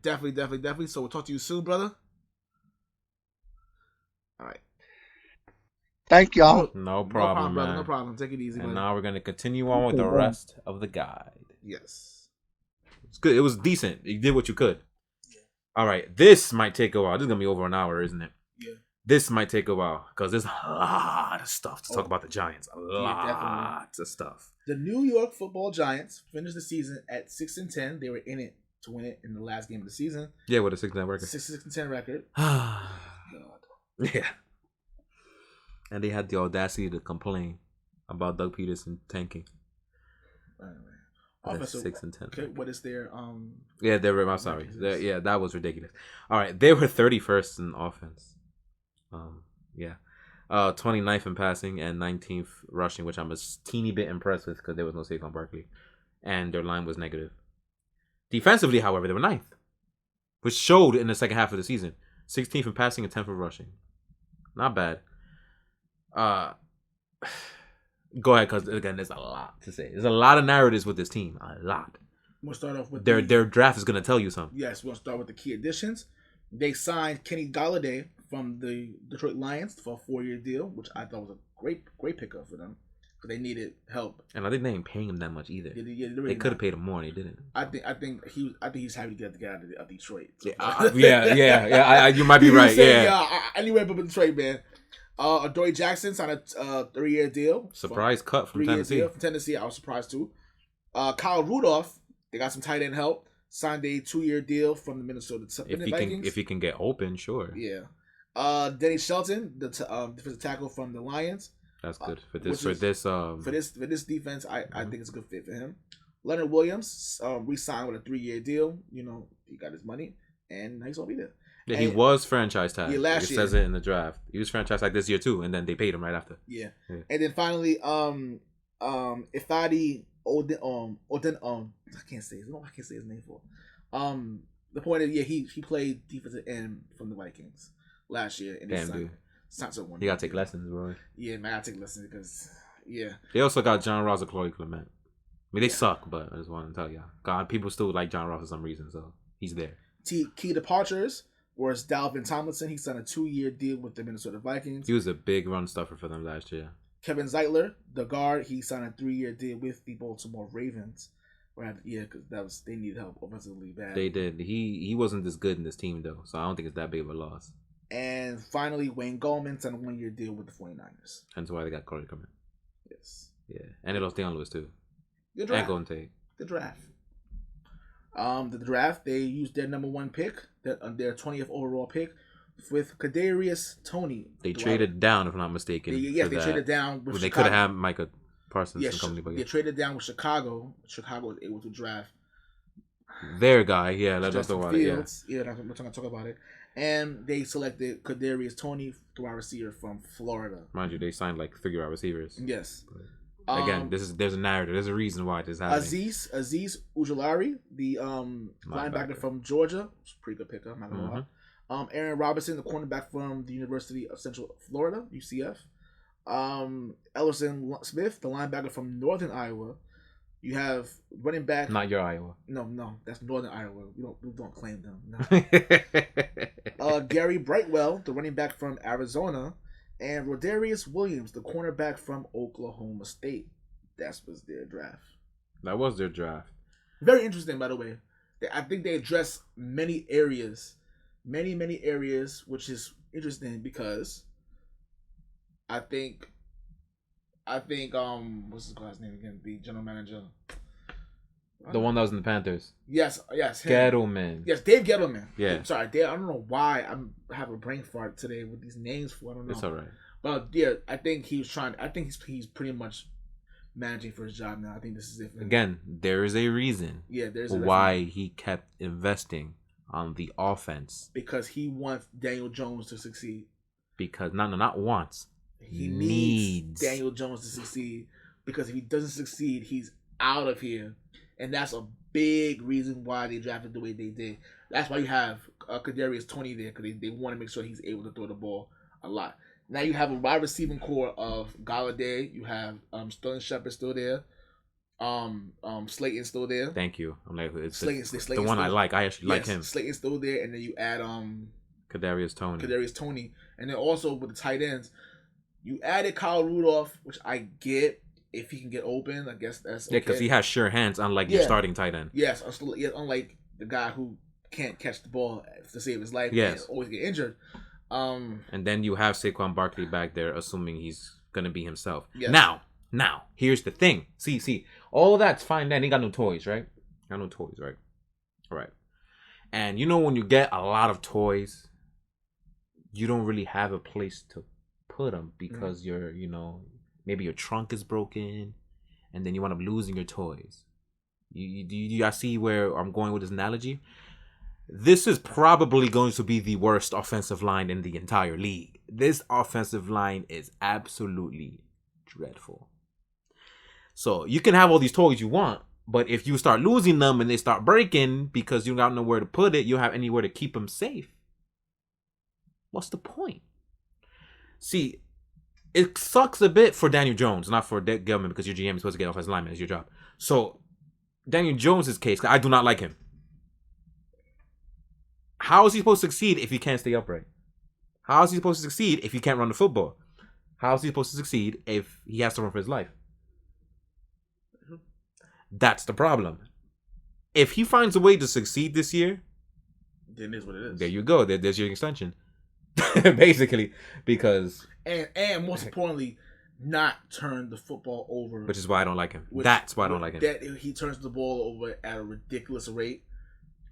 Definitely. So we'll talk to you soon, brother. All right. Thank y'all. No problem, brother. man. No problem. Take it easy, And buddy. now we're gonna continue on with the rest of the guide. Yes. It's good. It was decent. You did what you could. Yeah. All right. This might take a while. This is gonna be over an hour, isn't it? Yeah. This might take a while because there's a lot of stuff to talk about the Giants. A lot of stuff. The New York Football Giants finished the season at 6-10. They were in it to win it in the last game of the season. Yeah, with a 6-10 record. 6-10 record. God. Yeah. And they had the audacity to complain about Doug Peterson tanking. Anyway. 6-10. Okay, what is their Yeah, I'm sorry. Yeah, that was ridiculous. All right, they were 31st in offense. 29th in passing and 19th rushing, which I'm a teeny bit impressed with because there was no Saquon Barkley, and their line was negative. Defensively, however, they were 9th, which showed in the second half of the season. 16th in passing and 10th in rushing. Not bad. Go ahead, because again, there's a lot to say. There's a lot of narratives with this team. A lot. We'll start off with their draft is going to tell you something. Yes, we'll start with the key additions. They signed Kenny Golladay from the Detroit Lions for a 4-year deal, which I thought was a great pickup for them because they needed help. And I think they ain't paying him that much either. They could have paid him more, and they didn't. I think he's happy to get out of Detroit. So. Yeah. You might be right. Anywhere but Detroit, man. Adoree Jackson signed a 3-year deal. Surprise cut from Tennessee. From Tennessee, I was surprised too. Kyle Rudolph, they got some tight end help. Signed a 2-year deal from the Minnesota Vikings. If he can get open, sure. Yeah. Denny Shelton, the defensive tackle from the Lions. That's good for this defense. I think it's a good fit for him. Leonard Williams re-signed with a 3-year deal. You know, he got his money, and he's gonna be there. Yeah, he was franchise tag. Yeah, last year. It says it in the draft. He was franchise tag this year too, and then they paid him right after. Yeah. And then finally, Ifeadi Odin, I can't say his name for. The point is, he played defensive end from the Vikings last year, and dude. Someone. You gotta take lessons, bro. Yeah, man, I gotta take lessons because They also got John Ross and Chloe Clement. I mean, they suck, but I just want to tell you, God, people still like John Ross for some reason, so he's there. Key departures was Dalvin Tomlinson. He signed a 2-year deal with the Minnesota Vikings. He was a big run stuffer for them last year. Kevin Zeitler, the guard, he signed a 3-year deal with the Baltimore Ravens. Because they needed help offensively bad. They did. He wasn't this good in this team though, so I don't think it's that big of a loss. And finally, Wayne Gallman signed a 1-year deal with the 49ers. Hence why they got Corey coming. Yes. Yeah, and they lost Deion Lewis too. The draft. And Golden Tate. The draft. The draft, they used their number 1 pick, their 20th overall pick, with Kadarius Toney. They traded down, if I'm not mistaken. They traded down. With they could have had Micah Parsons and company. But they traded down with Chicago. Chicago was able to draft their guy. Yeah, let's talk about it. Yeah, I'm going to talk about it. And they selected Kadarius Toney, the wide receiver from Florida. Mind you, they signed like 3 wide receivers. Yes. But again, there's a narrative. There's a reason why this is happening. Azeez Ujulari, the linebacker from Georgia, it's a pretty good pickup. I'm not gonna lie. Aaron Robinson, the cornerback from the University of Central Florida, UCF. Ellison Smith, the linebacker from Northern Iowa. You have running back. Not your Iowa. No, that's Northern Iowa. We don't claim them. No. Gary Brightwell, the running back from Arizona, and Rodarius Williams, the cornerback from Oklahoma State. That was their draft. That was their draft. Very interesting, by the way. I think they address many areas, which is interesting because I think what's this guy's name again? The general manager. The one that was in the Panthers. Yes, him. Gettleman. Yes, Dave Gettleman. Yeah. Sorry, Dave. I don't know why I have a brain fart today with these names. I don't know. It's all right. But yeah, I think he's pretty much managing for his job now. I think this is it. Again, there is a reason. Yeah, there's why he kept investing on the offense. Because he wants Daniel Jones to succeed. Because not wants. He needs Daniel Jones to succeed. Because if he doesn't succeed, he's out of here. And that's a big reason why they drafted the way they did. That's why you have Kadarius Toney there, because they want to make sure he's able to throw the ball a lot. Now you have a wide receiving core of Golladay. You have Sterling Shepard still there. Slayton's still there. Thank you. I'm like, it's Slayton's the one I like. I actually like him. Slayton's still there, and then you add Kadarius Toney, and then also with the tight ends, you added Kyle Rudolph, which I get if he can get open. I guess that's okay. Yeah, because he has sure hands, unlike your starting tight end. Yes, unlike the guy who can't catch the ball to save his life. Yes, and always get injured. And then you have Saquon Barkley back there, assuming he's gonna be himself. Yes. Now, here's the thing. See, all of that's fine. Then he got no toys, right? Got no toys, right? All right. And you know when you get a lot of toys, you don't really have a place to put them because you're, maybe your trunk is broken, and then you end up losing your toys. I see where I'm going with this analogy. This is probably going to be the worst offensive line in the entire league. This offensive line is absolutely dreadful. So you can have all these toys you want, but if you start losing them and they start breaking because you don't know where to put it, you don't have anywhere to keep them safe. What's the point? See, it sucks a bit for Daniel Jones, not for Gelman, because your GM is supposed to get offensive lineman. It's your job. So, Daniel Jones' case, I do not like him. How is he supposed to succeed if he can't stay upright? How is he supposed to succeed if he can't run the football? How is he supposed to succeed if he has to run for his life? That's the problem. If he finds a way to succeed this year, then it is what it is. There you go. There's your extension. Basically, because and most importantly, not turn the football over, which is why I don't like him. That's why I don't like him. That he turns the ball over at a ridiculous rate,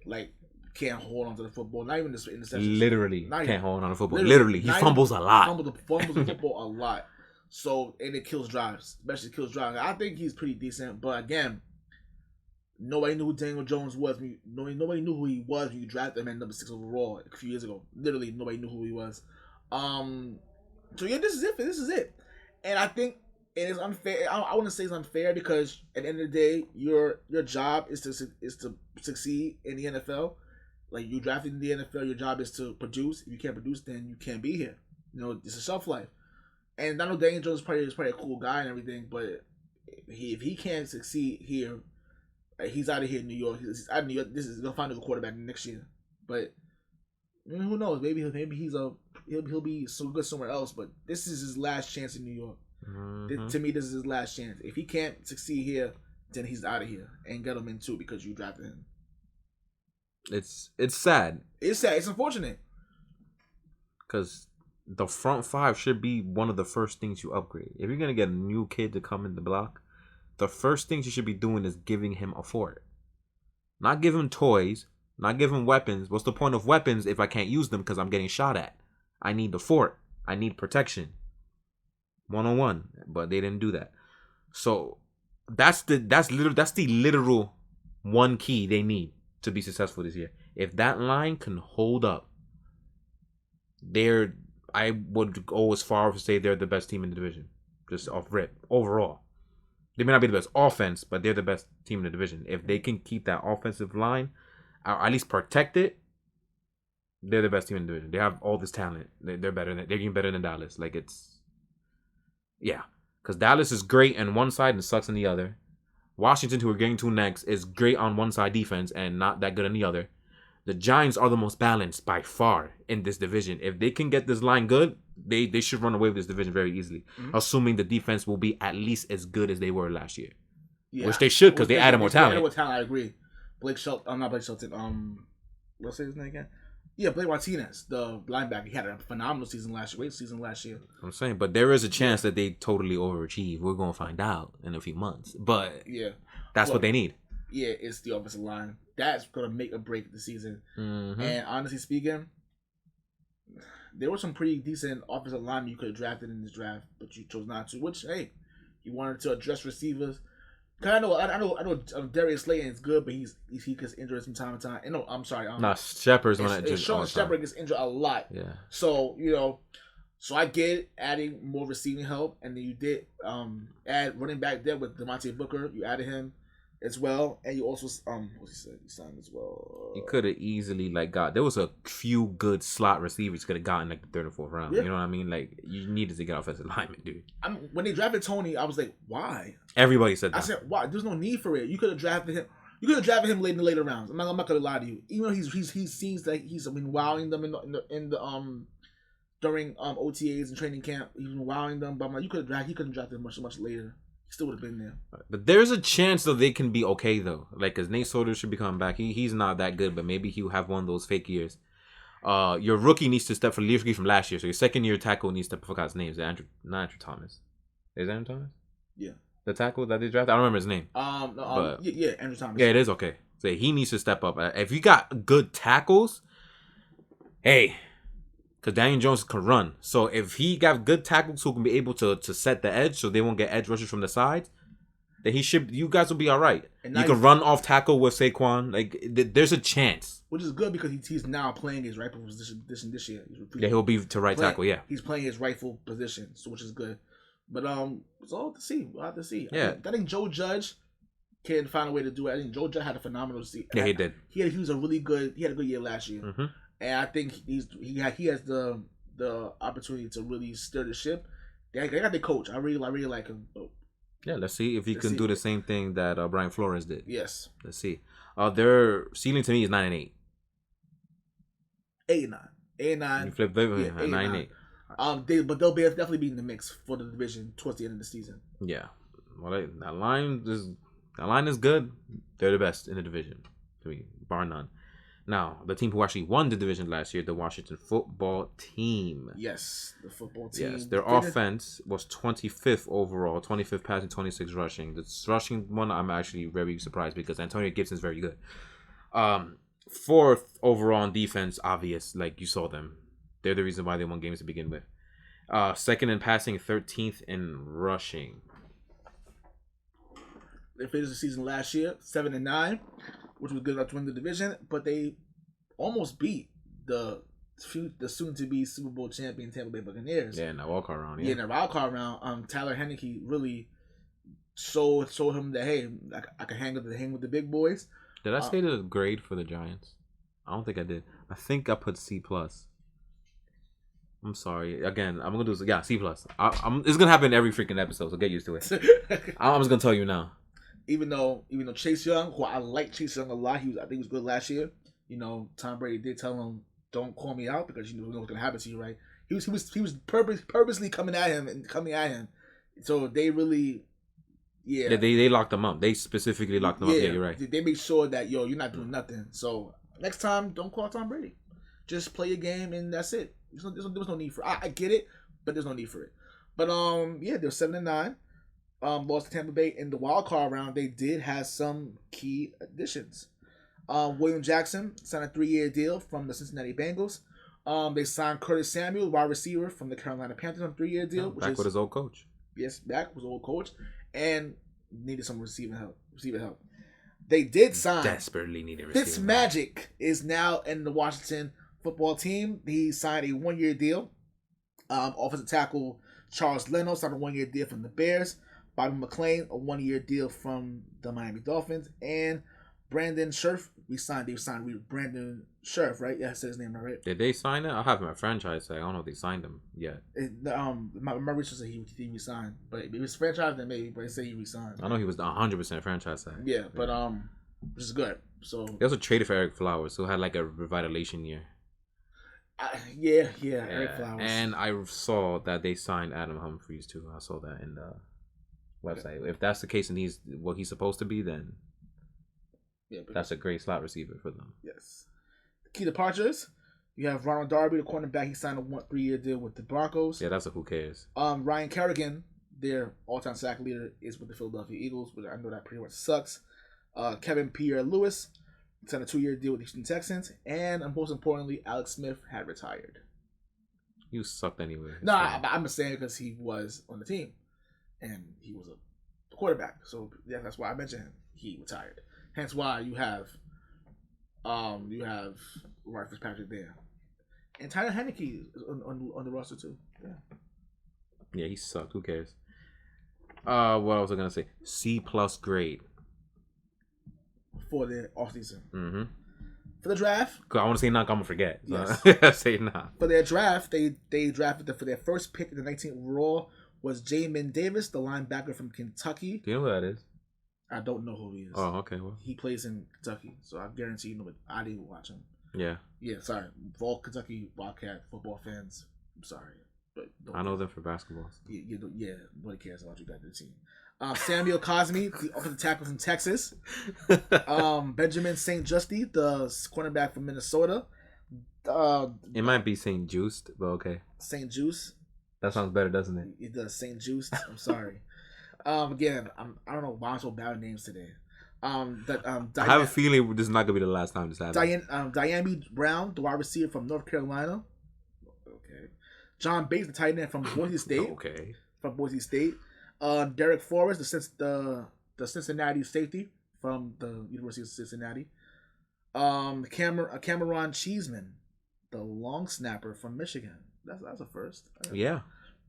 like can't hold on to the football. Not even in the sessions. Literally can't hold on to the football. Literally, he fumbles a lot. Fumbles the football a lot. So and it kills drives, especially kills drives. I think he's pretty decent, but again, nobody knew who Daniel Jones was. Nobody knew who he was when you drafted him at number 6 overall a few years ago. Literally, nobody knew who he was. So yeah, this is it. This is it. And I think it is unfair. I wouldn't say it's unfair because at the end of the day, your job is to succeed in the NFL. Like you drafted in the NFL, your job is to produce. If you can't produce, then you can't be here. It's a shelf life. And I know Daniel Jones is probably a cool guy and everything, but if he can't succeed here, he's out of here in New York. He's out of New York. They'll find a quarterback next year. But who knows? Maybe he'll be so good somewhere else. But this is his last chance in New York. Mm-hmm. To me, this is his last chance. If he can't succeed here, then he's out of here and get him in too because you drafted him. It's sad. It's sad. It's unfortunate. Because the front five should be one of the first things you upgrade. If you're gonna get a new kid to come in the block, the first things you should be doing is giving him a fort. Not give him toys, not give him weapons. What's the point of weapons if I can't use them because I'm getting shot at? I need the fort. I need protection. 1-on-1. But they didn't do that. So that's the literal one key they need to be successful this year. If that line can hold up, I would go as far as to say they're the best team in the division. Just off rip. Overall. They may not be the best offense, but they're the best team in the division. If they can keep that offensive line, or at least protect it, they're the best team in the division. They have all this talent. They're getting better than Dallas. Because Dallas is great on one side and sucks on the other. Washington, who we're getting to next, is great on one side defense and not that good on the other. The Giants are the most balanced by far in this division. If they can get this line good, they should run away with this division very easily. Mm-hmm. Assuming the defense will be at least as good as they were last year. Yeah. Which they should because they added more talent. I agree. Blake Shelton. I'm not Blake Shelton. Let's say his name again. Yeah, Blake Martinez, the linebacker. He had a phenomenal season last year. Great season last year. I'm saying, but there is a chance that they totally overachieve. We're going to find out in a few months. But that's what they need. Yeah, it's the offensive line. That's going to make or break the season. Mm-hmm. And honestly speaking, there were some pretty decent offensive linemen you could have drafted in this draft, but you chose not to. Which, hey, you wanted to address receivers. Cause I know Darius Slayton is good, but he gets injured from time to time. And no, I'm sorry. Shepard's one that Sean Shepard gets injured a lot. Yeah. So so I get adding more receiving help, and then you did add running back there with Devontae Booker. You added him. as well, and you also what he said, he signed as well. He could have easily there was a few good slot receivers could have gotten like the third or fourth round. Yeah. You know what I mean? Like you needed to get offensive lineman, dude. When they drafted Tony, I was like, why? Everybody said that. I said, why? There's no need for it. You could have drafted him. You could have drafted him late in the later rounds. I'm not gonna lie to you. Even though he seems like he's been wowing them in the during OTAs and training camp, he's been wowing them. But I'm like, he could have drafted him much later. He still would have been there. But there's a chance though they can be okay though. Like, cause Nate Solder should be coming back. He's not that good, but maybe he'll have one of those fake years. Your rookie needs to step for rookie from last year. So your second year tackle needs to step. I forgot his name. Is Andrew Thomas? Is it Andrew Thomas? Yeah. The tackle that they drafted. I don't remember his name. Yeah, Andrew Thomas. Yeah, it is okay. So he needs to step up. If you got good tackles, hey. Because Daniel Jones can run. So if he got good tackles who can be able to set the edge so they won't get edge rushes from the sides, then you guys will be all right. You can run off tackle with Saquon. Like, there's a chance. Which is good because he's now playing his rightful position this year. He'll be to right tackle, yeah. He's playing his rightful position, so which is good. But it's all to see. We'll have to see. Yeah. I think Joe Judge can find a way to do it. I think Joe Judge had a phenomenal season. Yeah, he did. He had a good year last year. Mm-hmm. And I think he has the opportunity to really steer the ship. They got the coach. I really like him. Yeah, let's see if he can do the same thing that Brian Flores did. Yes. Let's see. Their ceiling to me is 9-8. 8-9. 8-9. You flip 9-8. But they'll definitely be in the mix for the division towards the end of the season. Yeah. Well, that line is good. They're the best in the division to me, bar none. Now, the team who actually won the division last year, the Washington football team. Yes, the football team. Yes, their offense was 25th overall, 25th passing, 26 rushing. The rushing one, I'm actually very surprised because Antonio Gibson's very good. 4th overall on defense, obvious, like you saw them. They're the reason why they won games to begin with. 2nd in passing, 13th in rushing. They finished the season last year 7-9. Which was good enough to win the division, but they almost beat the soon-to-be Super Bowl champion Tampa Bay Buccaneers. Yeah, in that wild card round. Yeah, in the wild card round, Tyler Heineke really showed him that hey, I can hang with the big boys. Did I say the grade for the Giants? I don't think I did. I think I put C+. I'm sorry. Again, I'm gonna do C+. It's gonna happen every freaking episode, so get used to it. I'm just gonna tell you now. Even though Chase Young, who I like Chase Young a lot, I think he was good last year. Tom Brady did tell him, "Don't call me out because you know what's gonna happen to you." Right? He was purposely coming at him. So they really, yeah. They locked him up. They specifically locked him up. Yeah, you're right. They made sure that you're not doing nothing. So next time, don't call Tom Brady. Just play your game and that's it. There was no need for it. I get it, but there's no need for it. But they're 7-9. Lost to Tampa Bay in the wild card round. They did have some key additions. William Jackson signed a 3-year deal from the Cincinnati Bengals. They signed Curtis Samuel, wide receiver from the Carolina Panthers, on a 3-year deal. Back with his old coach. Yes, back with his old coach, and needed some receiving help. They did sign. Desperately needed receiving Fitzmagic is now in the Washington football team. He signed a 1-year deal. Offensive tackle Charles Leno signed a 1-year deal from the Bears. Bobby McClain, a 1-year deal from the Miami Dolphins, and Brandon Scherf. They signed Brandon Scherf, right? Yeah, I said his name right. Did they sign it? I have him at franchise tag. I don't know if they signed him yet. My research said he resigned, but if it was franchise, then maybe. But they say he resigned. I know he was 100% franchise tag. Yeah, but which is good. So they also traded for Eric Flowers, who had like a revitalization year. Eric Flowers. And I saw that they signed Adam Humphries too. I saw that in the website. Okay. If that's the case and he's what he's supposed to be, then that's a great slot receiver for them. Yes. Key departures. You have Ronald Darby, the cornerback. He signed a 3-year deal with the Broncos. Yeah, that's a who cares. Ryan Kerrigan, their all-time sack leader, is with the Philadelphia Eagles, but I know that pretty much sucks. Kevin Pierre-Louis signed a 2-year deal with the Houston Texans, and most importantly, Alex Smith had retired. You sucked anyway. No, I'm just saying because he was on the team. And he was a quarterback, so yeah, that's why I mentioned him. He retired. Hence why you have Ryan Fitzpatrick there, and Tyler Heineke is on the roster too. Yeah, he sucked. Who cares? What else was I gonna say? C+ grade. before the offseason. Mm-hmm. For the draft, I want to say knock, I'm gonna forget. So Yes. say nah. For their draft, they drafted for their first pick in the 19th overall was Jamin Davis, the linebacker from Kentucky. Do you know who that is? I don't know who he is. Oh, okay. Well, He plays in Kentucky, so I guarantee you know. But I didn't watch him. yeah. Yeah, sorry, for all Kentucky Wildcat football fans, I'm sorry, but I know them for basketball. Yeah, nobody cares about you guys in the team. Samuel Cosme, the offensive tackle from Texas. Benjamin St. Justy, the cornerback from Minnesota. It might be St. Juiced, but okay. St. Juice. That sounds better, doesn't it? It does. St. Juice. I'm sorry. Again, I don't know why I'm so bad with names today. I have a feeling this is not gonna be the last time this happens. Diane Brown, the wide receiver from North Carolina. Okay. John Bates, the tight end from Boise State. Okay. From Boise State. Derek Forrest, the Cincinnati safety from the University of Cincinnati. Cameron Cheeseman, the long snapper from Michigan. That's a first. Yeah.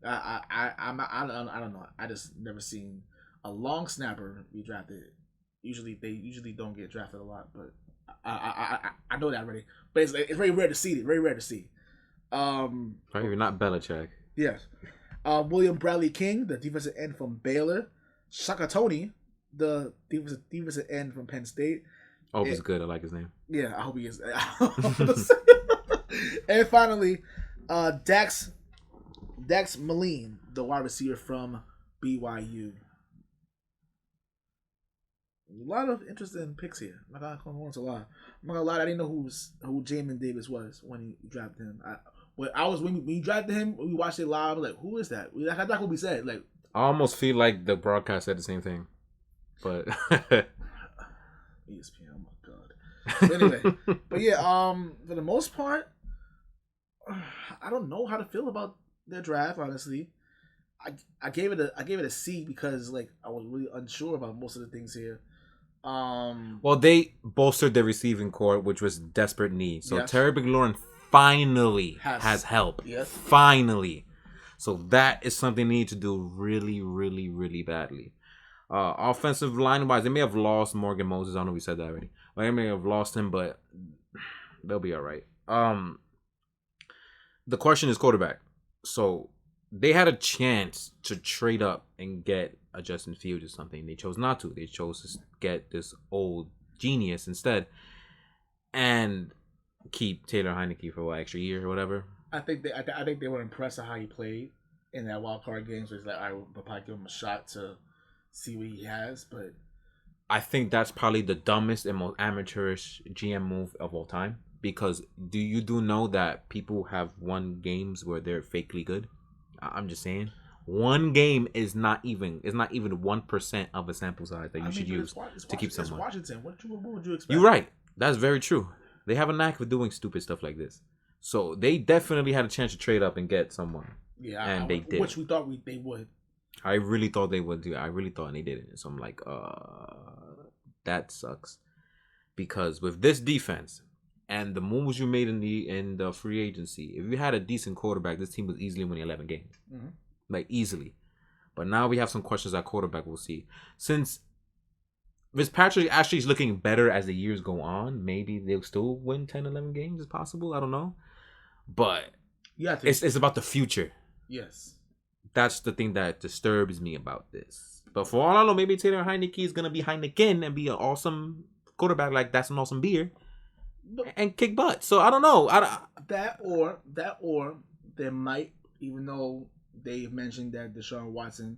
I don't know. I just never seen a long snapper be drafted. They usually don't get drafted a lot, but I know that already. But it's very rare to see it. Very rare to see. Probably not Belichick. Yes. William Bradley King, the defensive end from Baylor. Shaka Tony, the defensive end from Penn State. I hope he's good. I like his name. Yeah, I hope he is. And finally, Dax Moline, the wide receiver from BYU. A lot of interesting picks here. I'm not gonna lie. I didn't know who Jamin Davis was when he drafted him. When you drafted him, we watched it live. I was like, who is that? That's what we said. Like, I almost feel like the broadcast said the same thing, but ESPN. Oh my god. But anyway, but yeah. For the most part, I don't know how to feel about their draft. Honestly, I gave it a C because like I was really unsure about most of the things here. Well, they bolstered their receiving core, which was desperate need. So yes. Terry McLaurin finally has help. Yes. Finally. So that is something they need to do really, really, really badly. Offensive line wise, they may have lost Morgan Moses. I don't know if we said that already. They may have lost him, but they'll be all right. The question is quarterback. So they had a chance to trade up and get a Justin Fields or something. They chose not to. They chose to get this old genius instead and keep Taylor Heineke for extra year or whatever. I think they were impressed at how he played in that wild card game. So it's like I would probably give him a shot to see what he has. But I think that's probably the dumbest and most amateurish GM move of all time. Because do you know that people have won games where they're fakely good? I'm just saying. One game is not even 1% of a sample size that you should use to keep someone. It's Washington. What would you expect? You're right. That's very true. They have a knack for doing stupid stuff like this. So they definitely had a chance to trade up and get someone. Yeah, and they did. Which we thought they would. I really thought they would do. I really thought, and they didn't. So I'm like, that sucks. Because with this defense and the moves you made in the free agency, if you had a decent quarterback, this team was easily winning 11 games. Mm-hmm. Like, easily. But now we have some questions at quarterback we'll see. Since Fitzpatrick actually is looking better as the years go on, maybe they'll still win 10, 11 games. It's possible. I don't know. But yeah, it's about the future. Yes. That's the thing that disturbs me about this. But for all I know, maybe Taylor Heineke is going to be Heineken and be an awesome quarterback like that's an awesome beer and kick butt. So I don't know. That or there might, even though they've mentioned that Deshaun Watson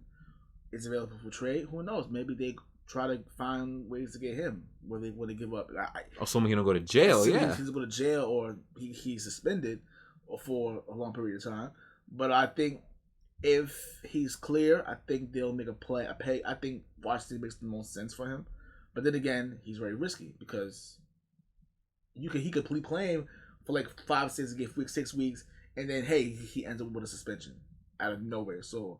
is available for trade, who knows? Maybe they try to find ways to get him where they give up. Or someone going to go to jail, yeah. He's going to jail or he's suspended for a long period of time. But I think if he's clear, I think they'll make a play. I think Washington makes the most sense for him. But then again, he's very risky because he could play him for like 5, 6 weeks, and then hey, he ends up with a suspension out of nowhere. So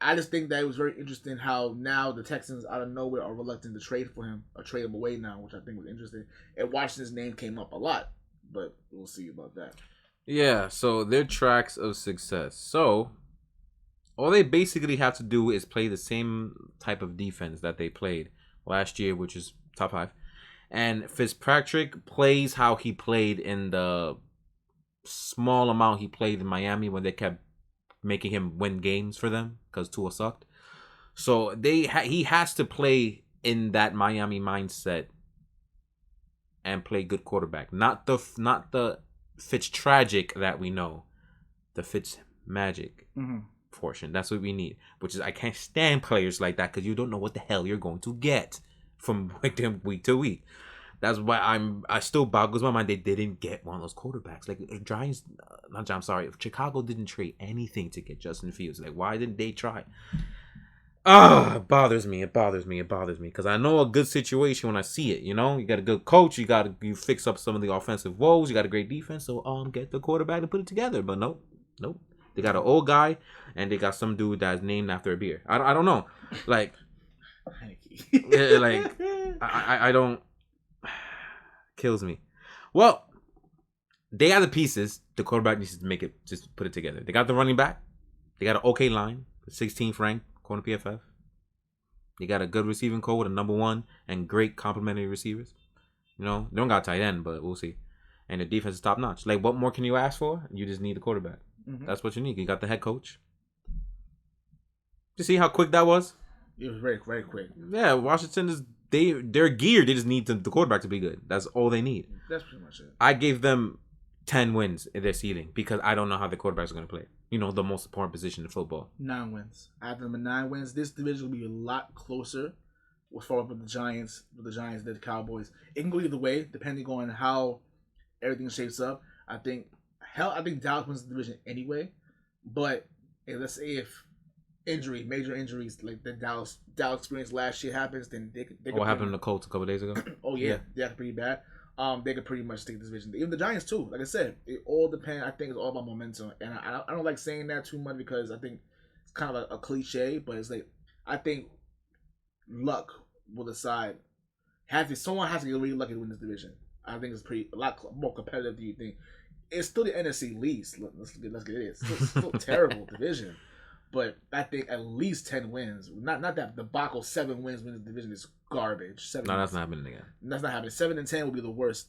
I just think that it was very interesting how now the Texans out of nowhere are reluctant to trade for him or trade him away now, which I think was interesting. And Washington's name came up a lot, but we'll see about that. Yeah, so their tracks of success. So all they basically have to do is play the same type of defense that they played last year, which is top 5, And Fitzpatrick plays how he played in the small amount he played in Miami when they kept making him win games for them because Tua sucked. So he has to play in that Miami mindset and play good quarterback. Not the Fitz tragic that we know, the Fitz magic portion. That's what we need. Which is I can't stand players like that because you don't know what the hell you're going to get from week to week. That's why I still boggles my mind they didn't get one of those quarterbacks. Like Chicago didn't trade anything to get Justin Fields. Like why didn't they try? It bothers me because I know a good situation when I see it. You know, you got a good coach, you fix up some of the offensive woes, you got a great defense, so get the quarterback to put it together. But nope. They got an old guy and they got some dude that's named after a beer. I don't know, like, like I don't. Kills me. Well, they got the pieces. The quarterback needs to just put it together. They got the running back. They got an okay line, the 16th ranked corner PFF. They got a good receiving core with a number 1 and great complementary receivers. You know, they don't got tight end, but we'll see. And the defense is top notch. Like, what more can you ask for? You just need a quarterback. That's what you need. You got the head coach. You see how quick that was? It was very, very quick. Yeah, Washington is they're geared. They just need the quarterback to be good. That's all they need. That's pretty much it. I gave them 10 wins in their seeding because I don't know how the quarterbacks are going to play. You know, the most important position in football. 9 wins. I have them at 9 wins. This division will be a lot closer as far as with the Giants, the Cowboys. It can go either way depending on how everything shapes up. I think Dallas wins the division anyway. But let's say if major injuries like the Dallas experience last year happens, then they could. What happened to the Colts a couple days ago? Oh yeah, that's pretty bad. They could pretty much take the division. Even the Giants too. Like I said, it all depends. I think it's all about momentum, and I don't like saying that too much because I think it's kind of a cliche. But it's like I think luck will decide. Someone has to get really lucky to win this division. I think it's a lot more competitive than you think. It's still the NFC East. Let's get it. It's still terrible division. But I think at least 10 wins. Not that debacle 7 wins when the division is garbage. That's not happening again. That's not happening. 7 and 10 would be the worst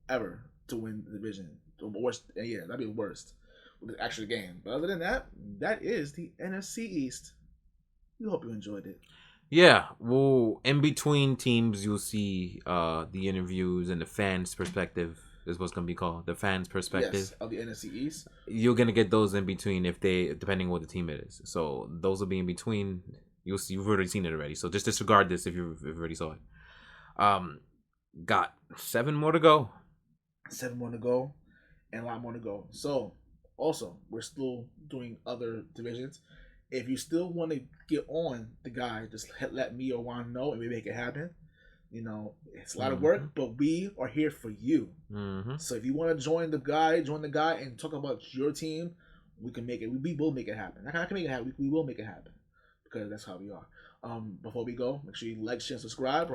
ever to win the division. The worst, yeah, that'd be the worst with the actual game. But other than that, that is the NFC East. We hope you enjoyed it. Yeah, well, in between teams, you'll see the interviews and the fans' perspective is what's going to be called. The fans' perspective. Yes, of the NFC East. You're going to get those in between depending on what the team it is. So those will be in between. You'll see, you've already seen it already. So just disregard this if you already saw it. Got 7 more to go. 7 more to go and a lot more to go. So, also, we're still doing other divisions. If you still want to get on the guy, just let me or Juan know and we make it happen. You know, it's a lot of work, but we are here for you. So if you want to join the guy and talk about your team, we can make it. We will make it happen. I can make it happen. We will make it happen because that's how we are. Before we go, make sure you like, share, and subscribe.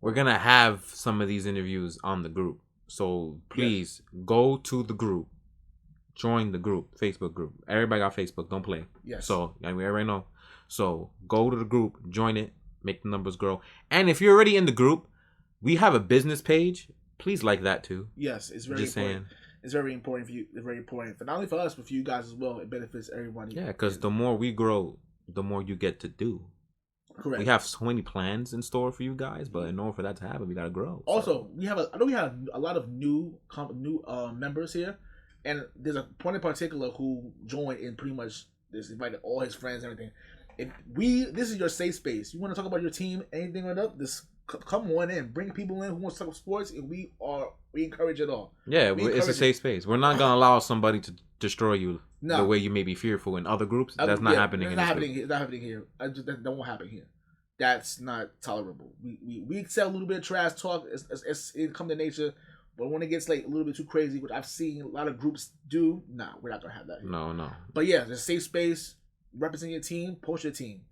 We're going to have some of these interviews on the group. So please go to the group. Join the group, Facebook group. Everybody got Facebook. Don't play. Yes. So, we already know. So, go to the group, join it, make the numbers grow. And if you're already in the group, we have a business page. Please like that too. Yes, it's very important. Saying. It's very important for you. It's very important for not only for us, but for you guys as well. It benefits everybody. Yeah, because the more we grow, the more you get to do. Correct. We have so many plans in store for you guys, but in order for that to happen, we gotta grow. Also, I know we have a lot of new members here. And there's a point in particular who joined and pretty much just invited all his friends and everything. This is your safe space. You want to talk about your team, anything like that, just come on in. Bring people in who want to talk about sports, and we encourage it all. Yeah, it's a safe space. We're not gonna allow somebody to destroy you the way you may be fearful in other groups. That's not happening. It's not happening here. That won't happen here. That's not tolerable. We accept a little bit of trash talk. It come to nature. But when it gets like a little bit too crazy, which I've seen a lot of groups do, we're not gonna have that here. No. But yeah, there's a safe space. Represent your team. Post your team.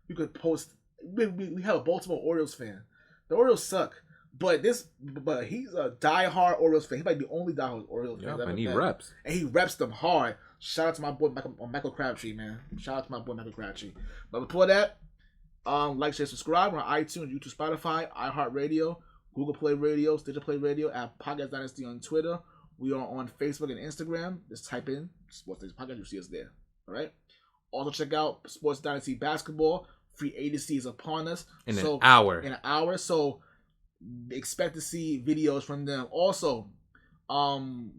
You could post. We have a Baltimore Orioles fan. The Orioles suck, but he's a diehard Orioles fan. He might be the only diehard Orioles fan. And he reps. And he reps them hard. Shout out to my boy Michael Crabtree, man. Shout out to my boy Michael Crabtree. But before that, like, share, subscribe. We're on iTunes, YouTube, Spotify, iHeartRadio, Google Play Radio, Stitcher Play Radio, at Podcast Dynasty on Twitter. We are on Facebook and Instagram. Just type in Sports Dynasty Podcast. You'll see us there. All right. Also check out Sports Dynasty Basketball. Free agency is upon us. In an hour. In an hour. So expect to see videos from them. Also,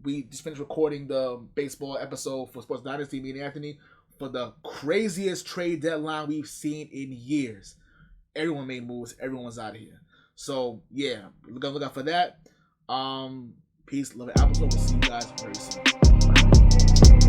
we just finished recording the baseball episode for Sports Dynasty, me and Anthony, for the craziest trade deadline we've seen in years. Everyone made moves. Everyone's out of here. So yeah, look out for that. Peace, love, and applesauce. We'll see you guys very soon. Bye.